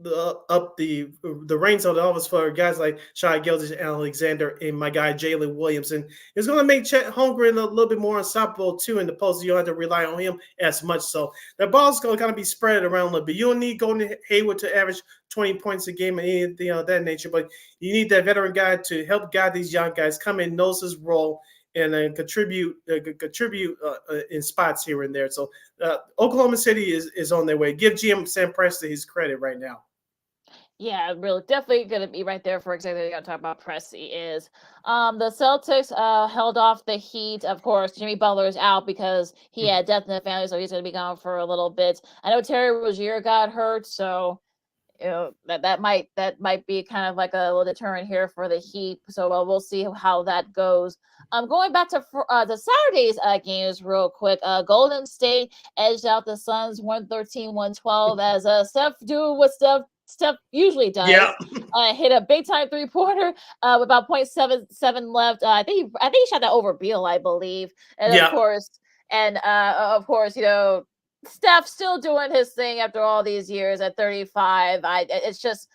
the reins on the offense for guys like Shai Gilgeous-Alexander and my guy Jalen Williams, and it's going to make Chet Holmgren a little bit more unstoppable too in the post. You don't have to rely on him as much, so the ball's going to kind of be spread around a little bit. You don't need Gordon Hayward to average 20 points a game or anything of that nature, but you need that veteran guy to help guide these young guys, come in, knows his role, and then contribute in spots here and there. So Oklahoma City is on their way. Give GM Sam Presti his credit right now. Yeah, really, definitely going to be right there for exactly what you're going to talk about. Presti is. The Celtics held off the Heat. Of course, Jimmy Butler is out because he had death in the family, so he's going to be gone for a little bit. I know Terry Rozier got hurt, so that might be kind of like a little deterrent here for the Heat. So we'll see how that goes. Going back to the Saturday's games real quick. Golden State edged out the Suns 113-112 as Steph do what Steph usually does. Yeah. Hit a big time 3-pointer with about 0.77 left. I think he shot that over Beal, I believe. And of course, Steph still doing his thing after all these years at 35. It's just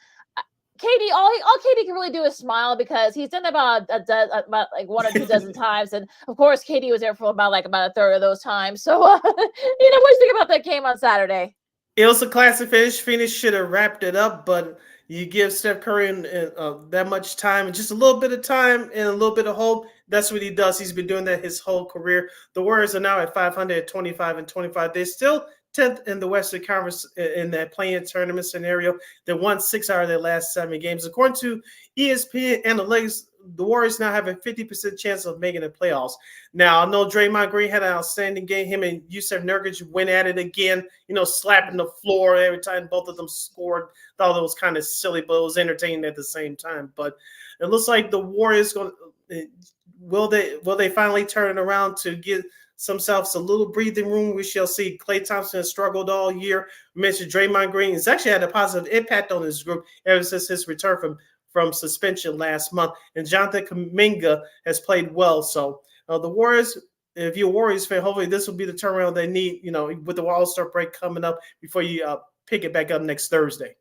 KD. All KD can really do is smile because he's done about like one or two dozen times, and of course KD was there for about a third of those times. So what do you think about that game on Saturday? It was a classic finish. Phoenix should have wrapped it up, but you give Steph Curry that much time and just a little bit of time and a little bit of hope. That's what he does. He's been doing that his whole career. The Warriors are now at 500 at 25-25. They're still 10th in the Western Conference in that play-in tournament scenario. They won 6 out of their last 7 games. According to ESPN Analytics, the Warriors now have a 50% chance of making the playoffs. Now, I know Draymond Green had an outstanding game. Him and Yusuf Nurkic went at it again, slapping the floor every time both of them scored. Thought it was kind of silly, but it was entertaining at the same time. But it looks like the Warriors will they finally turn it around to get themselves a little breathing room? We shall see. Klay Thompson has struggled all year. We mentioned Draymond Green has actually had a positive impact on this group ever since his return from suspension last month. And Jonathan Kuminga has played well. So the Warriors, if you're a Warriors fan, hopefully this will be the turnaround they need, with the All-Star break coming up before you pick it back up next Thursday.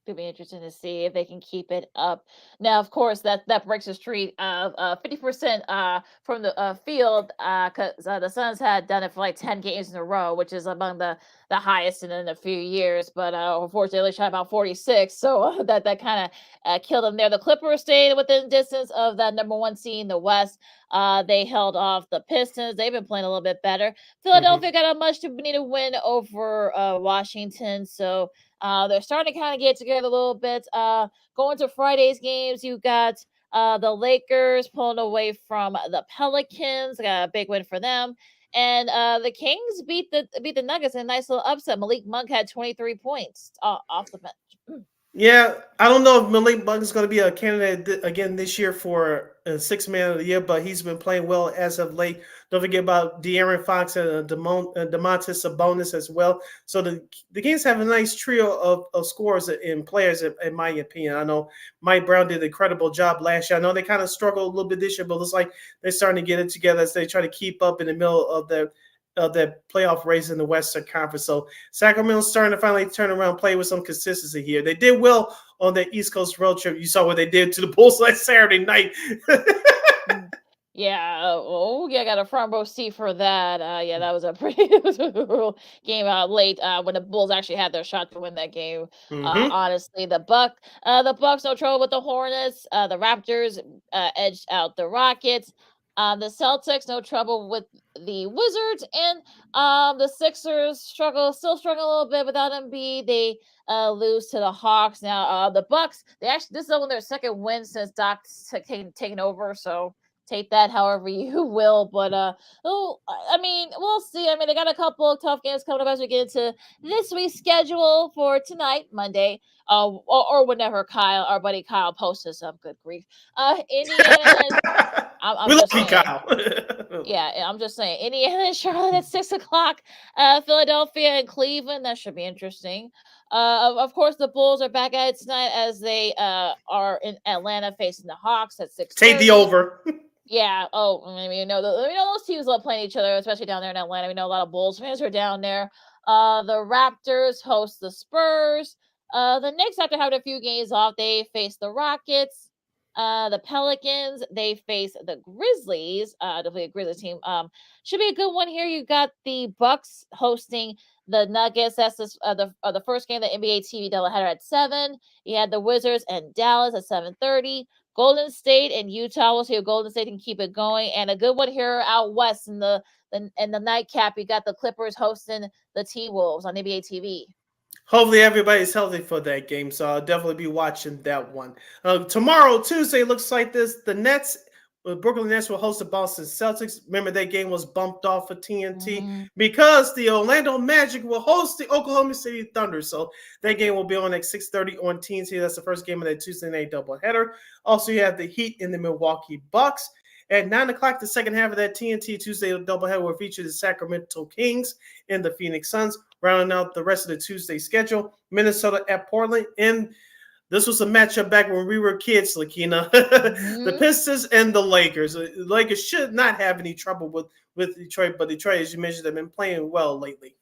It'll be interesting to see if they can keep it up. Now, of course, that breaks the streak of 50% from the field because the Suns had done it for like 10 games in a row, which is among the highest in a few years. But unfortunately, they shot about 46, so that kind of killed them there. The Clippers stayed within distance of that number 1 seed in the West. They held off the Pistons. They've been playing a little bit better. Philadelphia got a much needed win over Washington. So they're starting to kind of get together a little bit. Going to Friday's games, you got the Lakers pulling away from the Pelicans. Got a big win for them. And the Kings beat the Nuggets in a nice little upset. Malik Monk had 23 points off the bench. Yeah, I don't know if Malik Monk is going to be a candidate again this year for Sixth Man of the Year, but he's been playing well as of late. Don't forget about De'Aaron Fox and Domantas Sabonis as well. So the Kings have a nice trio of scorers and players, in my opinion. I know Mike Brown did an incredible job last year. I know they kind of struggled a little bit this year, but it looks like they're starting to get it together as they try to keep up in the middle of the playoff race in the Western Conference. So Sacramento's starting to finally turn around, play with some consistency here. They did well on their East Coast road trip. You saw what they did to the Bulls last Saturday night. Yeah, I got a front row seat for that. That was a pretty game out late when the Bulls actually had their shot to win that game. Honestly, the Bucks no trouble with the Hornets. The Raptors edged out the Rockets. The Celtics no trouble with the Wizards, and the Sixers still struggling a little bit without Embiid. They lose to the Hawks. Now the Bucks, this is only their second win since Doc's taken over, so take that however you will. But we'll see. I mean, they got a couple of tough games coming up as we get into this week's schedule for tonight, Monday, or whenever our buddy Kyle posts some good grief. Indiana. I'm just saying. Kyle. I'm just saying. Indiana and Charlotte at 6:00. Philadelphia and Cleveland. That should be interesting. Of course, the Bulls are back at it tonight as they are in Atlanta facing the Hawks at 6:30. Take the over. Yeah. Oh, I mean, those teams love playing each other, especially down there in Atlanta. We know a lot of Bulls fans are down there. The Raptors host the Spurs. The Knicks, after having a few games off, they face the Rockets. The Pelicans, they face the Grizzlies. Definitely a Grizzlies team. Should be a good one here. You got the Bucks hosting the Nuggets. That's the first game of the NBA TV doubleheader at 7. You had the Wizards and Dallas at 7:30. Golden State and Utah. We'll see if Golden State can keep it going. And a good one here out west in the nightcap. You got the Clippers hosting the T-Wolves on NBA TV. Hopefully everybody's healthy for that game, so I'll definitely be watching that one. Tomorrow, Tuesday, looks like this. The Brooklyn Nets will host the Boston Celtics. Remember, that game was bumped off for TNT because the Orlando Magic will host the Oklahoma City Thunder. So that game will be on at 6:30 on TNT. That's the first game of that Tuesday night doubleheader. Also, you have the Heat and the Milwaukee Bucks. At 9 o'clock, the second half of that TNT Tuesday doubleheader will feature the Sacramento Kings and the Phoenix Suns, rounding out the rest of the Tuesday schedule. Minnesota at Portland. And this was a matchup back when we were kids, Lakina. The Pistons and the Lakers. The Lakers should not have any trouble with Detroit, but Detroit, as you mentioned, have been playing well lately.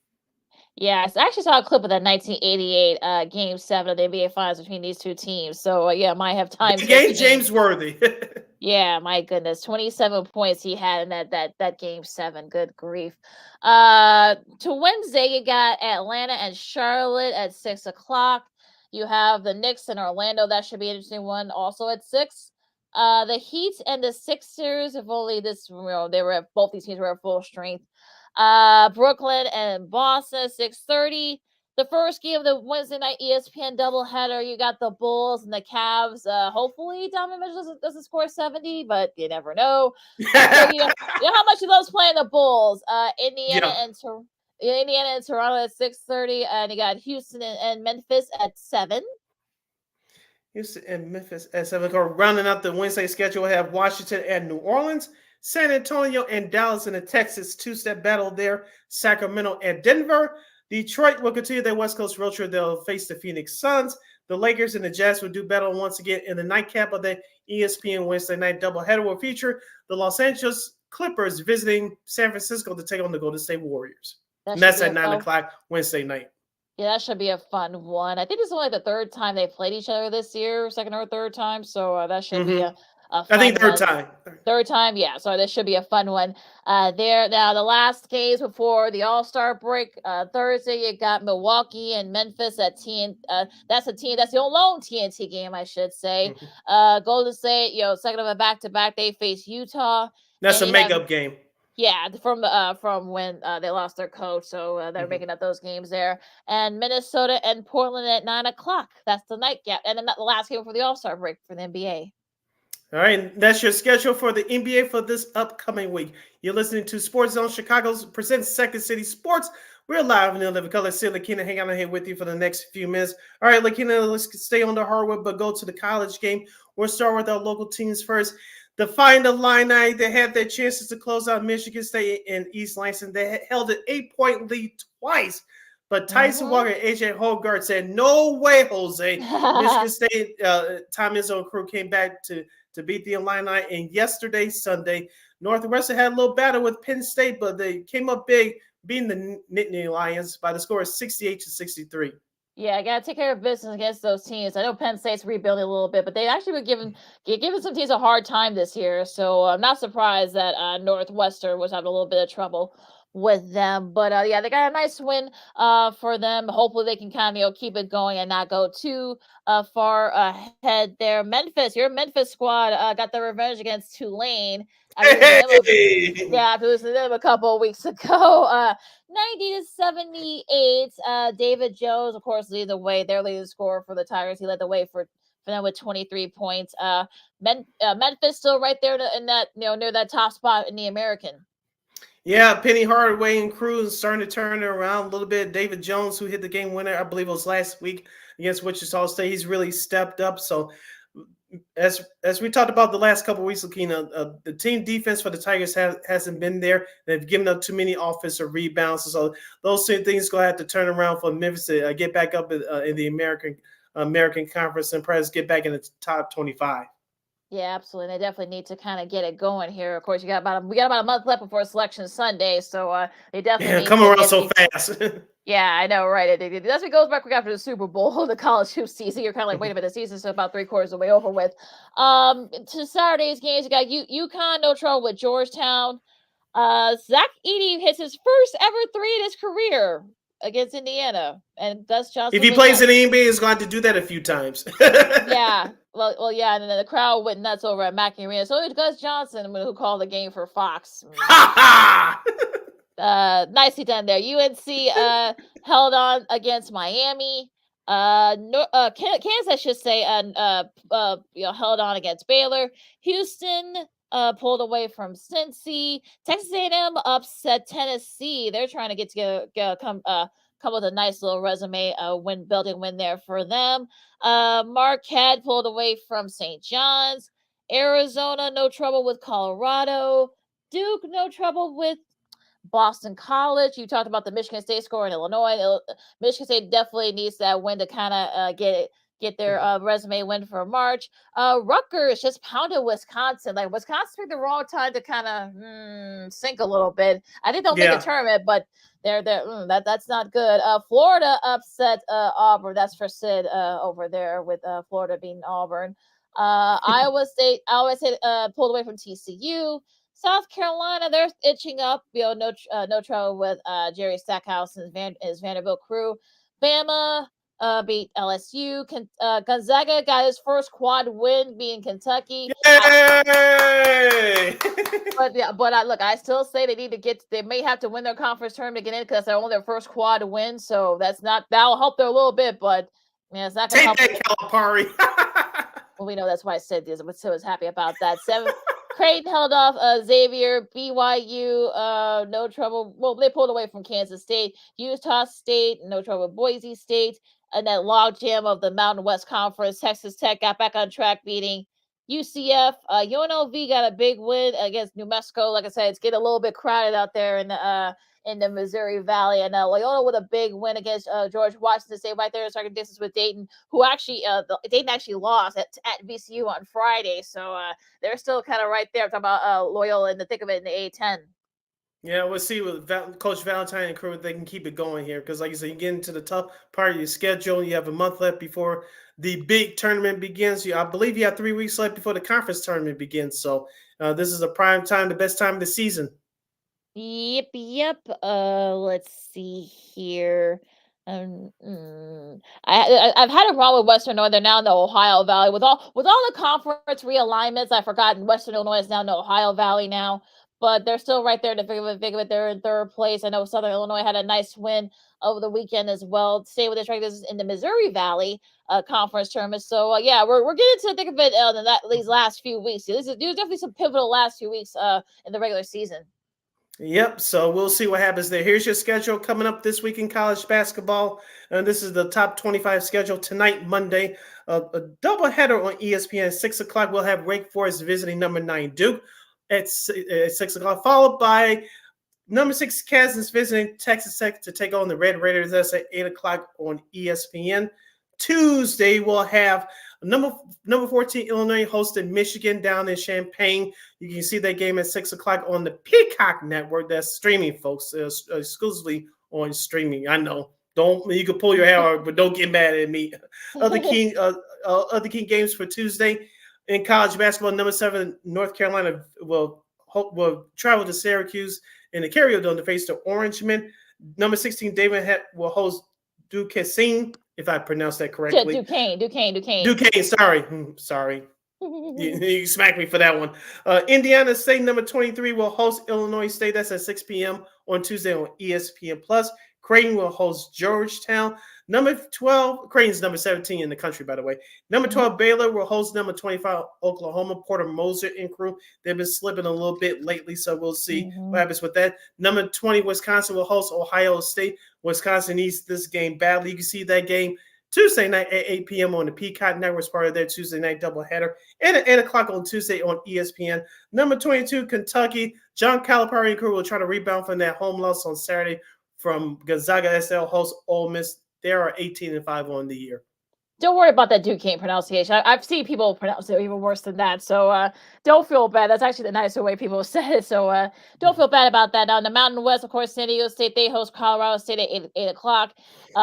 Yes, I actually saw a clip of that 1988 Game 7 of the NBA Finals between these two teams. So, might have time. Game James Worthy. Yeah, my goodness. 27 points he had in that Game 7. Good grief. To Wednesday, you got Atlanta and Charlotte at 6:00. You have the Knicks and Orlando. That should be an interesting one also at 6. The Heat and the Sixers, if only both these teams were at full strength. Brooklyn and Boston, 6:30. The first game of the Wednesday night ESPN doubleheader, you got the Bulls and the Cavs. Hopefully, Donovan Mitchell doesn't score 70, but you never know. You know how much he loves playing the Bulls. Indiana and Toronto at 6:30, and you got Houston and Memphis at 7. Houston and Memphis at 7. Rounding out the Wednesday schedule, we have Washington and New Orleans, San Antonio and Dallas in the Texas two-step battle there, Sacramento and Denver. Detroit will continue their West Coast road trip. They'll face the Phoenix Suns. The Lakers and the Jazz will do battle once again in the nightcap of the ESPN Wednesday night doubleheader. Will feature the Los Angeles Clippers visiting San Francisco to take on the Golden State Warriors. And that's at 9 o'clock Wednesday night. Yeah, that should be a fun one. I think this is only the third time they played each other this year, second or third time. So that should be a fun I think third one. time. Third time, yeah. So this should be a fun one. There now, the last games before the All-Star break. Thursday, you got Milwaukee and Memphis at TNT. That's the lone TNT game, I should say. Golden State, second of a back-to-back, they face Utah. That's And a you have, makeup game. yeah, from when they lost their coach, so they're making up those games there. And Minnesota and Portland at 9 o'clock. That's the night gap, and then the last game for the All-Star break for the NBA. All right, that's your schedule for the NBA for this upcoming week. You're listening to Sports Zone Chicago's presents Second City Sports. We're live in the Living Color. See Lakina hang out here with you for the next few minutes. All right, Lakina, let's stay on the hardwood, but go to the college game. We'll start with our local teams first. The Fighting Illini, they had their chances to close out Michigan State and East Lansing. They held an 8-point lead twice. But Tyson Walker and AJ Hogart said, no way, Jose. Michigan State, Tom Izzo and crew came back to beat the Illini. And yesterday, Sunday, Northwestern had a little battle with Penn State, but they came up big, beating the Nittany Lions by the score of 68-63. Yeah, I gotta take care of business against those teams. I know Penn State's rebuilding a little bit, but they actually were giving some teams a hard time this year. So I'm not surprised that Northwestern was having a little bit of trouble with them. But yeah, they got a nice win for them. Hopefully they can kind of keep it going and not go too far ahead there. Memphis, your Memphis squad got their revenge against Tulane. After losing to them a couple of weeks ago. 90-78. David Jones, of course, leads the way. Their leading scorer for the Tigers. He led the way for them with 23 points. Memphis still right there in that, near that top spot in the American. Yeah, Penny Hardaway and crew starting to turn it around a little bit. David Jones, who hit the game winner, I believe it was last week against Wichita State, he's really stepped up. So as we talked about the last couple of weeks, Lakina, the team defense for the Tigers hasn't been there. They've given up too many offensive rebounds. So those two things going to have to turn around for Memphis to get back up in the American Conference and perhaps get back in the top 25. Yeah, absolutely. They definitely need to kind of get it going here. Of course, we got about a month left before Selection Sunday, so they definitely need come to around so fast. Yeah, I know, right? That's what goes back after the Super Bowl, the college hoop season. You're kind of like, wait a minute, the season's about 3/4 of the way over with. To Saturday's games, you got UConn, no trouble with Georgetown. Zach Edey hits his first ever 3 in his career against Indiana, and Gus Johnson. If he plays in the NBA, he's going to have to do that a few times. Yeah, well, yeah, and then the crowd went nuts over at Mackey Arena. So it was Gus Johnson who called the game for Fox. Nicely done there. UNC held on against Miami. Kansas, I should say, held on against Baylor. Houston pulled away from Cincy. Texas A&M upset Tennessee. They're trying to get together, come with a nice little resume, building win there for them. Marquette pulled away from St. John's. Arizona, no trouble with Colorado. Duke, no trouble with Boston College. You talked about the Michigan State score in Illinois. Michigan State definitely needs that win to kind of get their resume win for March. Rutgers just pounded Wisconsin. Like Wisconsin picked the wrong time to kind of sink a little bit. I think they'll make a tournament, but that's not good. Florida upset Auburn. That's for Sid over there with Florida beating Auburn. Iowa State pulled away from TCU. South Carolina, they're itching up. No trouble with Jerry Stackhouse and his Vanderbilt crew. Bama beat LSU. Gonzaga got his first quad win, beating Kentucky. Yay! But I still say they may have to win their conference tournament to get in because they're only their firthat'll quad win. So that'll help them a little bit, but it's not going to help. Take that, Calipari. Well, we know that's why I said this, but Sid was happy about that. Creighton held off Xavier. BYU, no trouble. Well, they pulled away from Kansas State. Utah State, no trouble. Boise State, and that logjam of the Mountain West Conference. Texas Tech got back on track, beating UCF. UNLV got a big win against New Mexico. Like I said, it's getting a little bit crowded out there in the Missouri Valley. And Loyola with a big win against George Washington State right there in striking distance with Dayton, who actually Dayton actually lost at VCU on Friday. So they're still kind of right there. I'm talking about Loyola in the thick of it in the A10. Yeah, we'll see with Coach Valentine and crew if they can keep it going here. Because like you said, you get into the tough part of your schedule. You have a month left before the big tournament begins. I believe you have 3 weeks left before the conference tournament begins. So this is a prime time, the best time of the season. Yep. Let's see here. I've had a problem with Western Illinois. They're now in the Ohio Valley with all the conference realignments. I've forgotten Western Illinois is now in the Ohio Valley now, but they're still right there to figure it. They're in third place. I know Southern Illinois had a nice win over the weekend as well. Stay with its regulars in the Missouri Valley conference tournament. So yeah, we're getting to the thick of it these last few weeks. There's definitely some pivotal last few weeks in the regular season. Yep. So we'll see what happens there. Here's your schedule coming up this week in college basketball. And this is the top 25 schedule tonight, Monday. A doubleheader on ESPN at 6 o'clock. We'll have Wake Forest visiting number 9 Duke at 6 o'clock, followed by number 6 Kansas visiting Texas Tech to take on the Red Raiders. That's at 8 o'clock on ESPN. Tuesday, we'll have number 14 Illinois hosting Michigan down in Champaign. You can see that game at 6 o'clock on the Peacock Network. That's streaming, folks, exclusively on streaming. I know. You can pull your hair out, but don't get mad at me. Other key games for Tuesday in college basketball. Number 7 North Carolina will travel to Syracuse in the Carrier Dome to face the Orangemen. Number 16 David will host Duquesne, if I pronounced that correctly. Duquesne. Sorry. You smacked me for that one. Indiana State, number 23, will host Illinois State. That's at 6 p.m. on Tuesday on ESPN+. Creighton will host Georgetown. Number 12, Creighton's number 17 in the country, by the way. Number 12, Baylor will host number 25, Oklahoma. Porter Moser and crew. They've been slipping a little bit lately, so we'll see what happens with that. Number 20, Wisconsin will host Ohio State. Wisconsin needs this game badly. You can see that game Tuesday night at 8 p.m. on the Peacock Network as part of their Tuesday night doubleheader. And at 8 o'clock on Tuesday on ESPN. Number 22, Kentucky. John Calipari and crew will try to rebound from that home loss on Saturday from Gonzaga. SL host Ole Miss. They are 18-5 on the year. Don't worry about that Duquesne pronunciation. I've seen people pronounce it even worse than that. So don't feel bad. That's actually the nicer way people said it. So don't feel bad about that. Now, in the Mountain West, of course, San Diego State, they host Colorado State at 8 o'clock.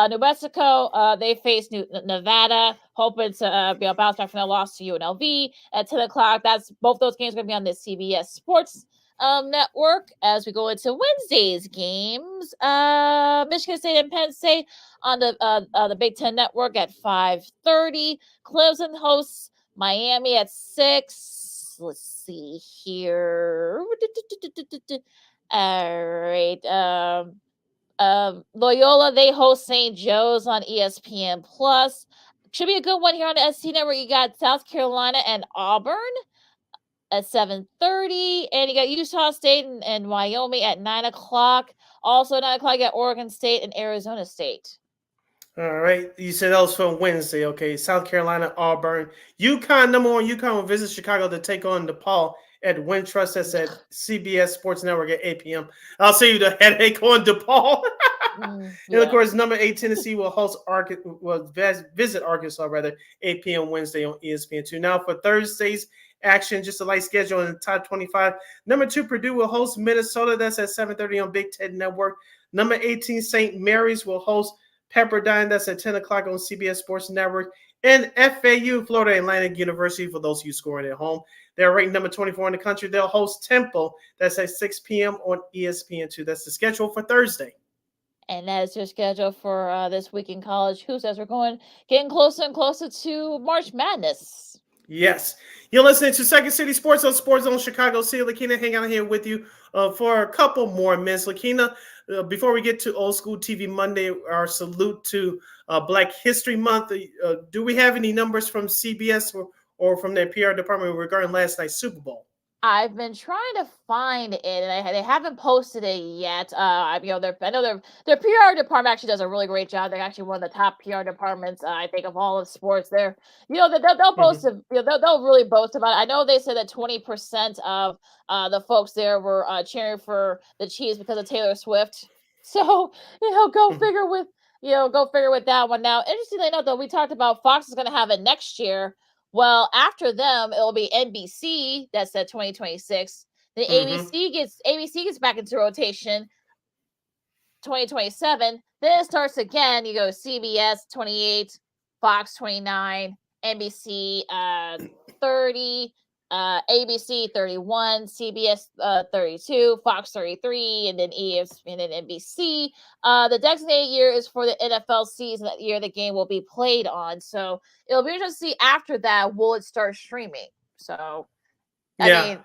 New Mexico, they face Nevada, hoping to bounce back from their loss to UNLV at 10 o'clock. Both those games are going to be on the CBS Sports network. As we go into Wednesday's games, Michigan State and Penn State on the Big Ten Network at 5:30. Clemson hosts Miami at 6. Let's see here. All right. Loyola, they host St. Joe's on ESPN Plus. Should be a good one here on the SC Network. You got South Carolina and Auburn at 7:30, and you got Utah State and Wyoming at 9 o'clock. Also 9 o'clock, you got Oregon State and Arizona State. All right. You said that was for Wednesday. Okay. South Carolina, Auburn. UConn, number 1, UConn will visit Chicago to take on DePaul at Wintrust. That's at CBS Sports Network at 8 p.m. I'll save you the headache on DePaul. And of course, number 8, Tennessee will visit Arkansas, 8 p.m. Wednesday on ESPN2. Now for Thursday's action, just a light schedule in the top 25. Number 2, Purdue will host Minnesota. That's at 7:30 on Big Ten Network. Number 18, St. Mary's will host Pepperdine. That's at 10 o'clock on CBS Sports Network. And FAU, Florida Atlantic University, for those of you scoring at home, they're ranked number 24 in the country. They'll host Temple. That's at 6 p.m. on ESPN2. That's the schedule for Thursday. And that is your schedule for this week in college hoops as we're getting closer and closer to March Madness. Yes. You're listening to Second City Sports on Sports Zone Chicago City. Lakina hanging out here with you for a couple more minutes. Lakina, before we get to Old School TV Monday, our salute to Black History Month. Do we have any numbers from CBS or from their PR department regarding last night's Super Bowl? I've been trying to find it, and they haven't posted it yet. I know their PR department actually does a really great job. They're actually one of the top PR departments, I think, of all of sports. They'll boast they'll really boast about it. I know they said that 20% of the folks there were cheering for the Chiefs because of Taylor Swift. So go figure with that one. Now, interestingly enough, though, we talked about Fox is going to have it next year. Well, after them, it'll be NBC. That's at 2026. Then ABC gets back into rotation. 2027. Then it starts again. You go CBS 28, Fox 29, NBC 30, ABC 31, CBS 32, Fox 33, and then ESPN and NBC. The designated year is for the NFL season. That year the game will be played on. So it'll be interesting to see after that, will it start streaming? So, I mean,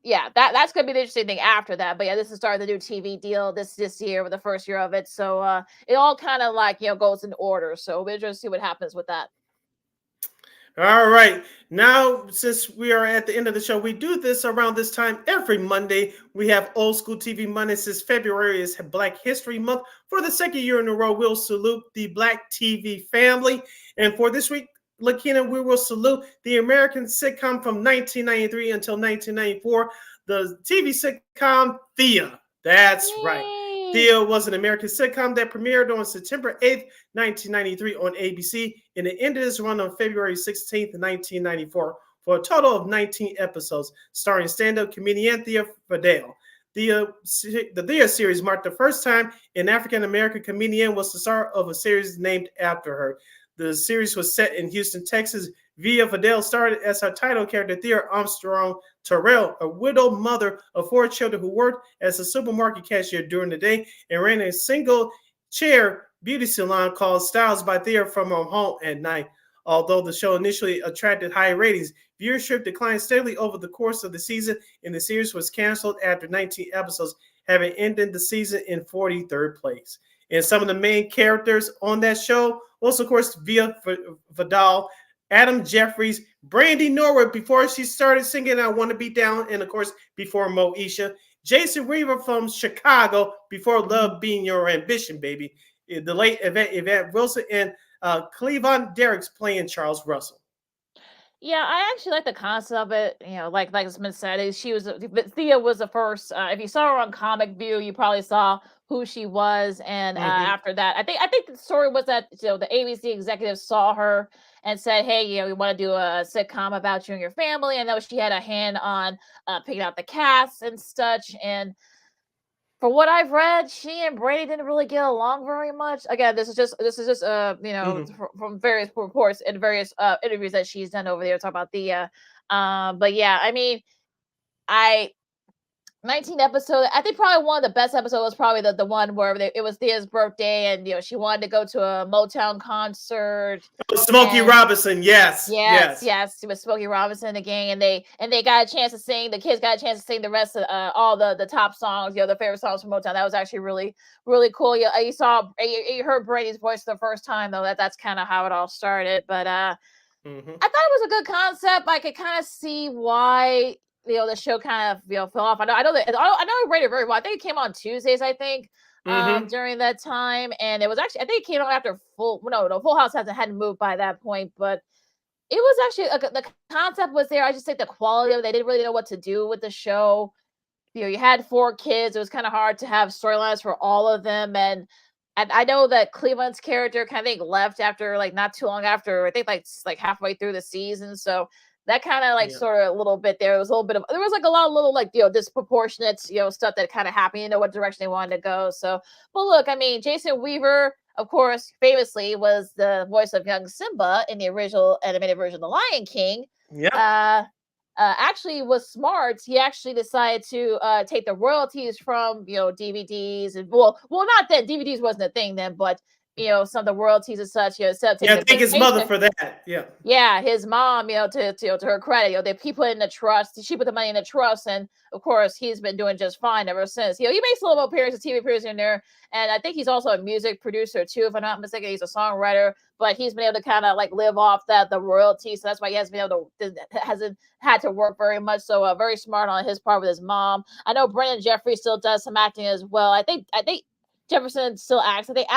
yeah, that's going to be the interesting thing after that. But yeah, this is starting the new TV deal this year with the first year of it. So it all kind of like, goes in order. So we'll be interested to see what happens with that. All right. Now, since we are at the end of the show, we do this around this time every Monday. We have Old School TV Monday. Since February is Black History Month. For the second year in a row, we'll salute the Black TV family. And for this week, Lakina, we will salute the American sitcom from 1993 until 1994, the TV sitcom Thea. That's right. Thea was an American sitcom that premiered on September 8th, 1993 on ABC, and it ended its run on February 16th, 1994, for a total of 19 episodes, starring stand-up comedian Thea Fidel. The Thea series marked the first time an African-American comedian was the star of a series named after her. The series was set in Houston, Texas. Thea Fidel started as her title character, Thea Armstrong Terrell, a widowed mother of 4 children who worked as a supermarket cashier during the day and ran a single-chair beauty salon called Styles by Thea from her home at night. Although the show initially attracted high ratings, viewership declined steadily over the course of the season, and the series was canceled after 19 episodes, having ended the season in 43rd place. And some of the main characters on that show was, of course, Thea Fidel, Adam Jeffries, Brandy Norwood before she started singing I Want to Be Down, and of course before Moesha, Jason Weaver from Chicago before Love Being Your Ambition, baby, the late Yvette Wilson, and Cleavon Derricks playing Charles Russell. Yeah, I actually like the concept of it. Like it's been said, Thea was the first. If you saw her on Comic View, you probably saw who she was, and after that, I think the story was that the ABC executives saw her and said, "Hey, we want to do a sitcom about you and your family." And she had a hand on picking out the cast and such. And for what I've read, she and Brady didn't really get along very much. Again, this is just from various reports and various interviews that she's done over there talking about Thea. But yeah, I mean, 19 episodes. I think probably one of the best episodes was probably the one where it was Thea's birthday and she wanted to go to a Motown concert. Smokey Robinson, yes. It was Smokey Robinson and the gang, and they got a chance to sing. The kids got a chance to sing the rest of all the top songs, the favorite songs from Motown. That was actually really, really cool. You heard Brady's voice for the first time though. That's kind of how it all started. But I thought it was a good concept. I could kind of see why the show kind of fell off. I know it rated very well. I think it came on Tuesdays, I think, during that time. And it was actually, I think it came on after Full House hadn't moved by that point, but it was actually the concept was there. I just think the quality of it, they didn't really know what to do with the show. You had 4 kids. It was kind of hard to have storylines for all of them. And I know that Cleveland's character kind of left after not too long after, I think like halfway through the season. So that kind of sort of a little bit there. There was a lot of little disproportionate stuff that kind of happened. What direction they wanted to go. So, but look, I mean, Jason Weaver, of course, famously was the voice of young Simba in the original animated version of The Lion King. Yeah. Actually was smart. He actually decided to take the royalties from DVDs and well not that DVDs wasn't a thing then, but some of the royalties and such, thank his mother for that. Yeah, his mom, to her credit, he put in the trust. She put the money in the trust, and of course, he's been doing just fine ever since. He makes a little appearances, TV appearances in there, and I think he's also a music producer too, if I'm not mistaken. He's a songwriter, but he's been able to kind of live off the royalties, so that's why he hasn't had to work very much. So very smart on his part with his mom. I know Brendan Jeffrey still does some acting as well. I think Jefferson still acts. I think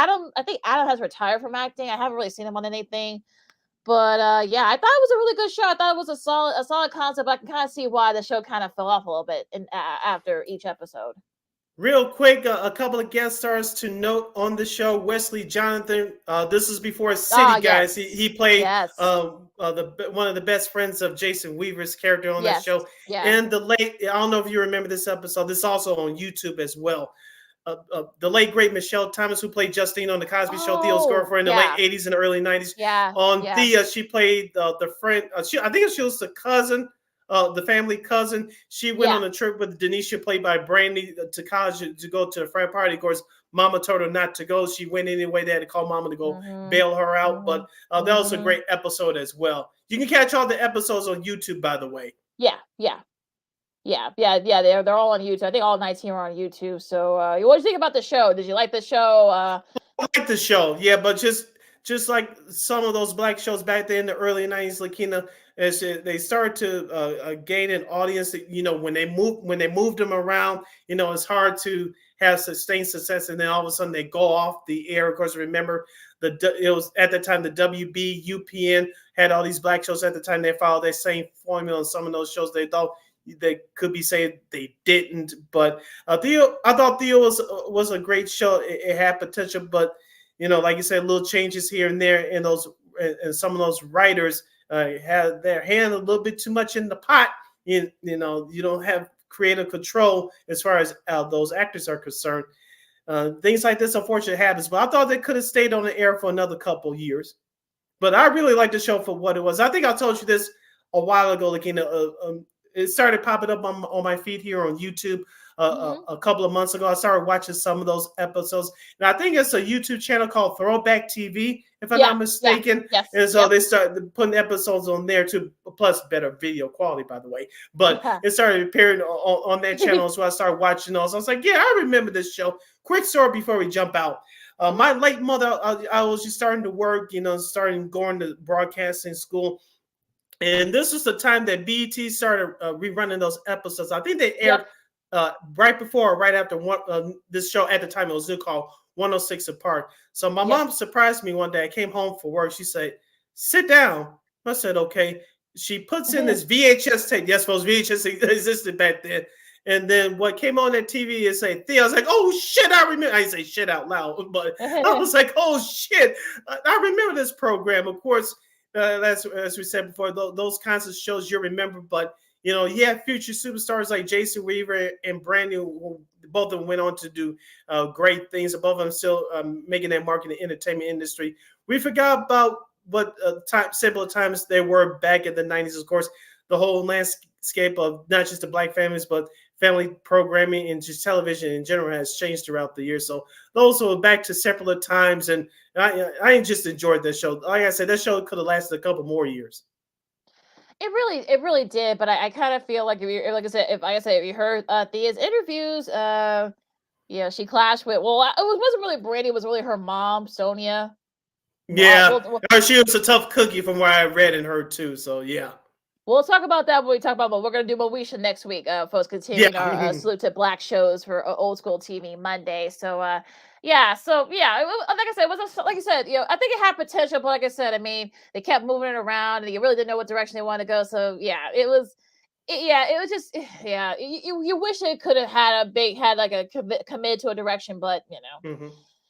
Adam has retired from acting. I haven't really seen him on anything, but yeah, I thought it was a really good show. I thought it was a solid concept. I can kind of see why the show kind of fell off a little bit after each episode. Real quick, a couple of guest stars to note on the show. Wesley Jonathan. This is before City Guys. He played one of the best friends of Jason Weaver's character on that show. And the late, I don't know if you remember this episode. This is also on YouTube as well. The late great Michelle Thomas, who played Justine on the Cosby Show, Theo's girlfriend in the late 80s and early 90s. On Thea, she played the friend. I think she was the cousin the family cousin. She went on a trip with Denisha, played by Brandy, to college to go to the frat party. Of course, Mama told her not to go. She went anyway. They had to call Mama to go bail her out. But that was a great episode as well. You can catch all the episodes on YouTube, by the way. Yeah. They're all on YouTube. I think all 19 are on YouTube. So, what did you think about the show? Did you like the show? I like the show, yeah, but just like some of those black shows back then in the early 90s, Lakina, as they started to gain an audience. When they moved them around, it's hard to have sustained success, and then all of a sudden they go off the air. Of course, remember it was at the time the WBUPN had all these black shows. At the time, they followed that same formula. And some of those shows they thought they could be saying they didn't. But I thought Theo was a great show. It had potential, but like you said, little changes here and there, and some of those writers had their hand a little bit too much in the pot. You don't have creative control as far as those actors are concerned. Things like this unfortunately happens, but I thought they could have stayed on the air for another couple years. But I really liked the show for what it was. I think I told you this a while ago, it started popping up on my feed here on YouTube a couple of months ago. I started watching some of those episodes. And I think it's a YouTube channel called Throwback TV, if I'm not mistaken. Yes. And so they started putting episodes on there too, plus better video quality, by the way. But it started appearing on that channel, so I started watching those. I was like, yeah, I remember this show. Quick story before we jump out. My late mother, I was just starting to work, starting going to broadcasting school. And this was the time that BET started rerunning those episodes. I think they aired right before or right after this show. At the time, it was new, called 106 Apart. So my mom surprised me one day. I came home from work. She said, sit down. I said, okay. She puts in this VHS tape. Yes, folks, VHS existed back then. And then what came on that TV is say, Theo. I was like, oh, shit, I remember. I didn't say shit out loud, but I was like, oh, shit. I remember this program. Of course, as we said before, those kinds of shows you remember. But, you have future superstars like Jason Weaver and Brandy, who both of them went on to do great things. Both of them still making their mark in the entertainment industry. We forgot about what simpler times they were back in the 90s. Of course, the whole landscape of not just the black families, but family programming and just television in general has changed throughout the years. So those were back to simpler times, and I just enjoyed this show. Like I said, that show could have lasted a couple more years. It really did, but I kind of feel like if you heard Thea's interviews, she clashed with. Well, it wasn't really Brandy; it was really her mom, Sonia. Yeah, she was a tough cookie from what I read and heard too. So yeah. We'll talk about that when we talk about what we're going to do Moesha next week, folks, continuing our salute to black shows for old school TV Monday. So, like I said, it was like you said, I think it had potential, but like I said, I mean, they kept moving it around and you really didn't know what direction they wanted to go. So it was just, you wish it could have had committed to a direction, but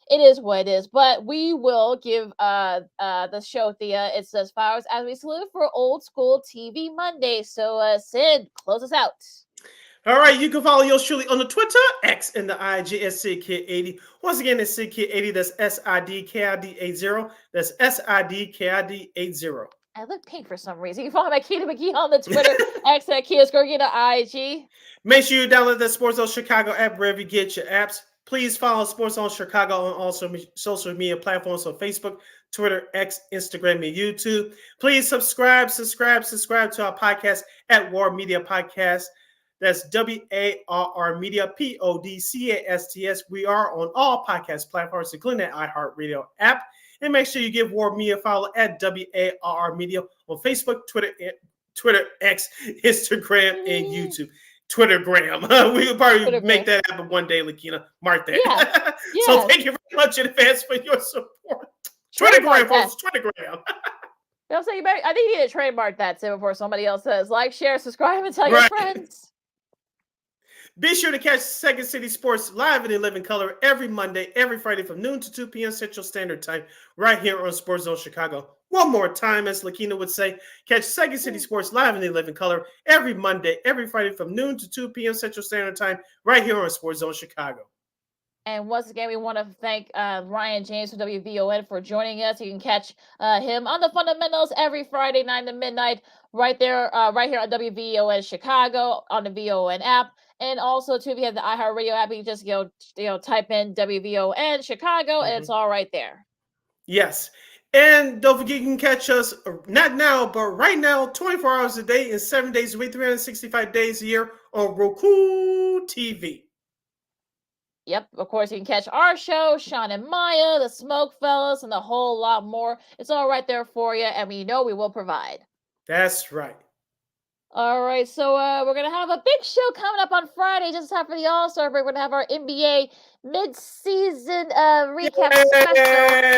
it is what it is. But we will give the show, Thea, it's as far as we salute for old school TV Monday. So Sid, close us out. All right, you can follow yours truly on the Twitter, X, and the IG at SidKid80. Once again, it's SidKid80. That's SIDKID80. That's SIDKID80. I look pink for some reason. You follow my Keita McGee on the Twitter, X at Kia Skorgi, the IG. Make sure you download the Sports Zone Chicago app wherever you get your apps. Please follow Sports Zone Chicago on all social media platforms, so Facebook, Twitter, X, Instagram, and YouTube. Please subscribe to our podcast at War Media Podcast. That's WARR Media, PODCASTS. We are on all podcast platforms, including the iHeartRadio app. And make sure you give War Media a follow at WARR Media on Facebook, Twitter, X, Instagram, and YouTube. Twittergram. We will probably make that happen one day, Lakina. Mark that. Yeah. So thank you very much in advance for your support. Twittergram, folks. Twittergram. I think you need to trademark that before somebody else says like, share, subscribe, and tell your friends. Be sure to catch Second City Sports live in living color every Monday, every Friday from noon to 2 p.m. Central Standard Time, right here on Sports Zone Chicago. One more time, as Lakina would say, catch Second City Sports live in living color every Monday, every Friday from noon to 2 p.m. Central Standard Time, right here on Sports Zone Chicago. And once again, we want to thank Ryan James from WVON for joining us. You can catch him on the Fundamentals every Friday 9 to midnight, right there, right here on WVON Chicago on the VON app. And also, too, if you have the iHeartRadio app, you can just type in WVON Chicago, and it's all right there. Yes. And don't forget, you can catch us not now, but right now, 24 hours a day and 7 days a week, 365 days a year on Roku TV. Yep, of course, you can catch our show, Sean and Maya, the Smoke Fellas, and a whole lot more. It's all right there for you, and we know we will provide. That's right. All right, so we're going to have a big show coming up on Friday, just in time for the All-Star break. We're going to have our NBA mid-season recap special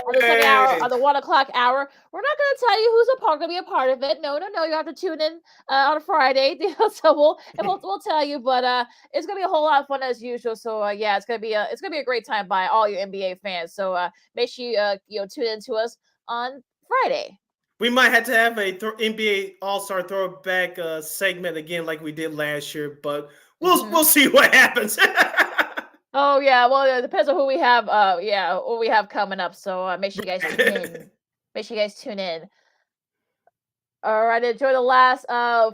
on the second hour, on the 1 o'clock hour. We're not going to tell you who's going to be a part of it. No, you have to tune in on a Friday. So we'll tell you, but it's going to be a whole lot of fun as usual. So yeah, it's going to be a great time by all you NBA fans. So make sure you tune in to us on Friday. We might have to have a NBA All-Star throwback segment again, like we did last year, but we'll see what happens. Oh yeah, well it depends on who we have. Who we have coming up. So make sure you guys tune in. All right, enjoy the last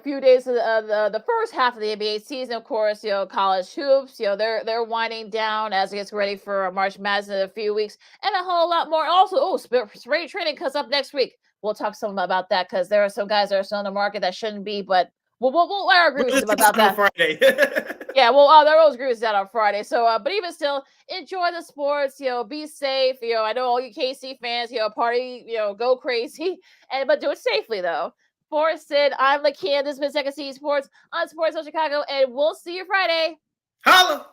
few days of the first half of the NBA season. Of course, college hoops. They're winding down as it gets ready for March Madness in a few weeks, and a whole lot more. Also, spring training comes up next week. We'll talk some about that because there are some guys that are still on the market that shouldn't be, but we'll agree with them about that. Friday. Yeah, well, there was agrees that on Friday. So, but even still, enjoy the sports. Be safe. I know all you KC fans. Party. Go crazy, but do it safely though. For Sid, I'm Lakia. This has been Second City Sports on Sports of Chicago, and we'll see you Friday. Holla.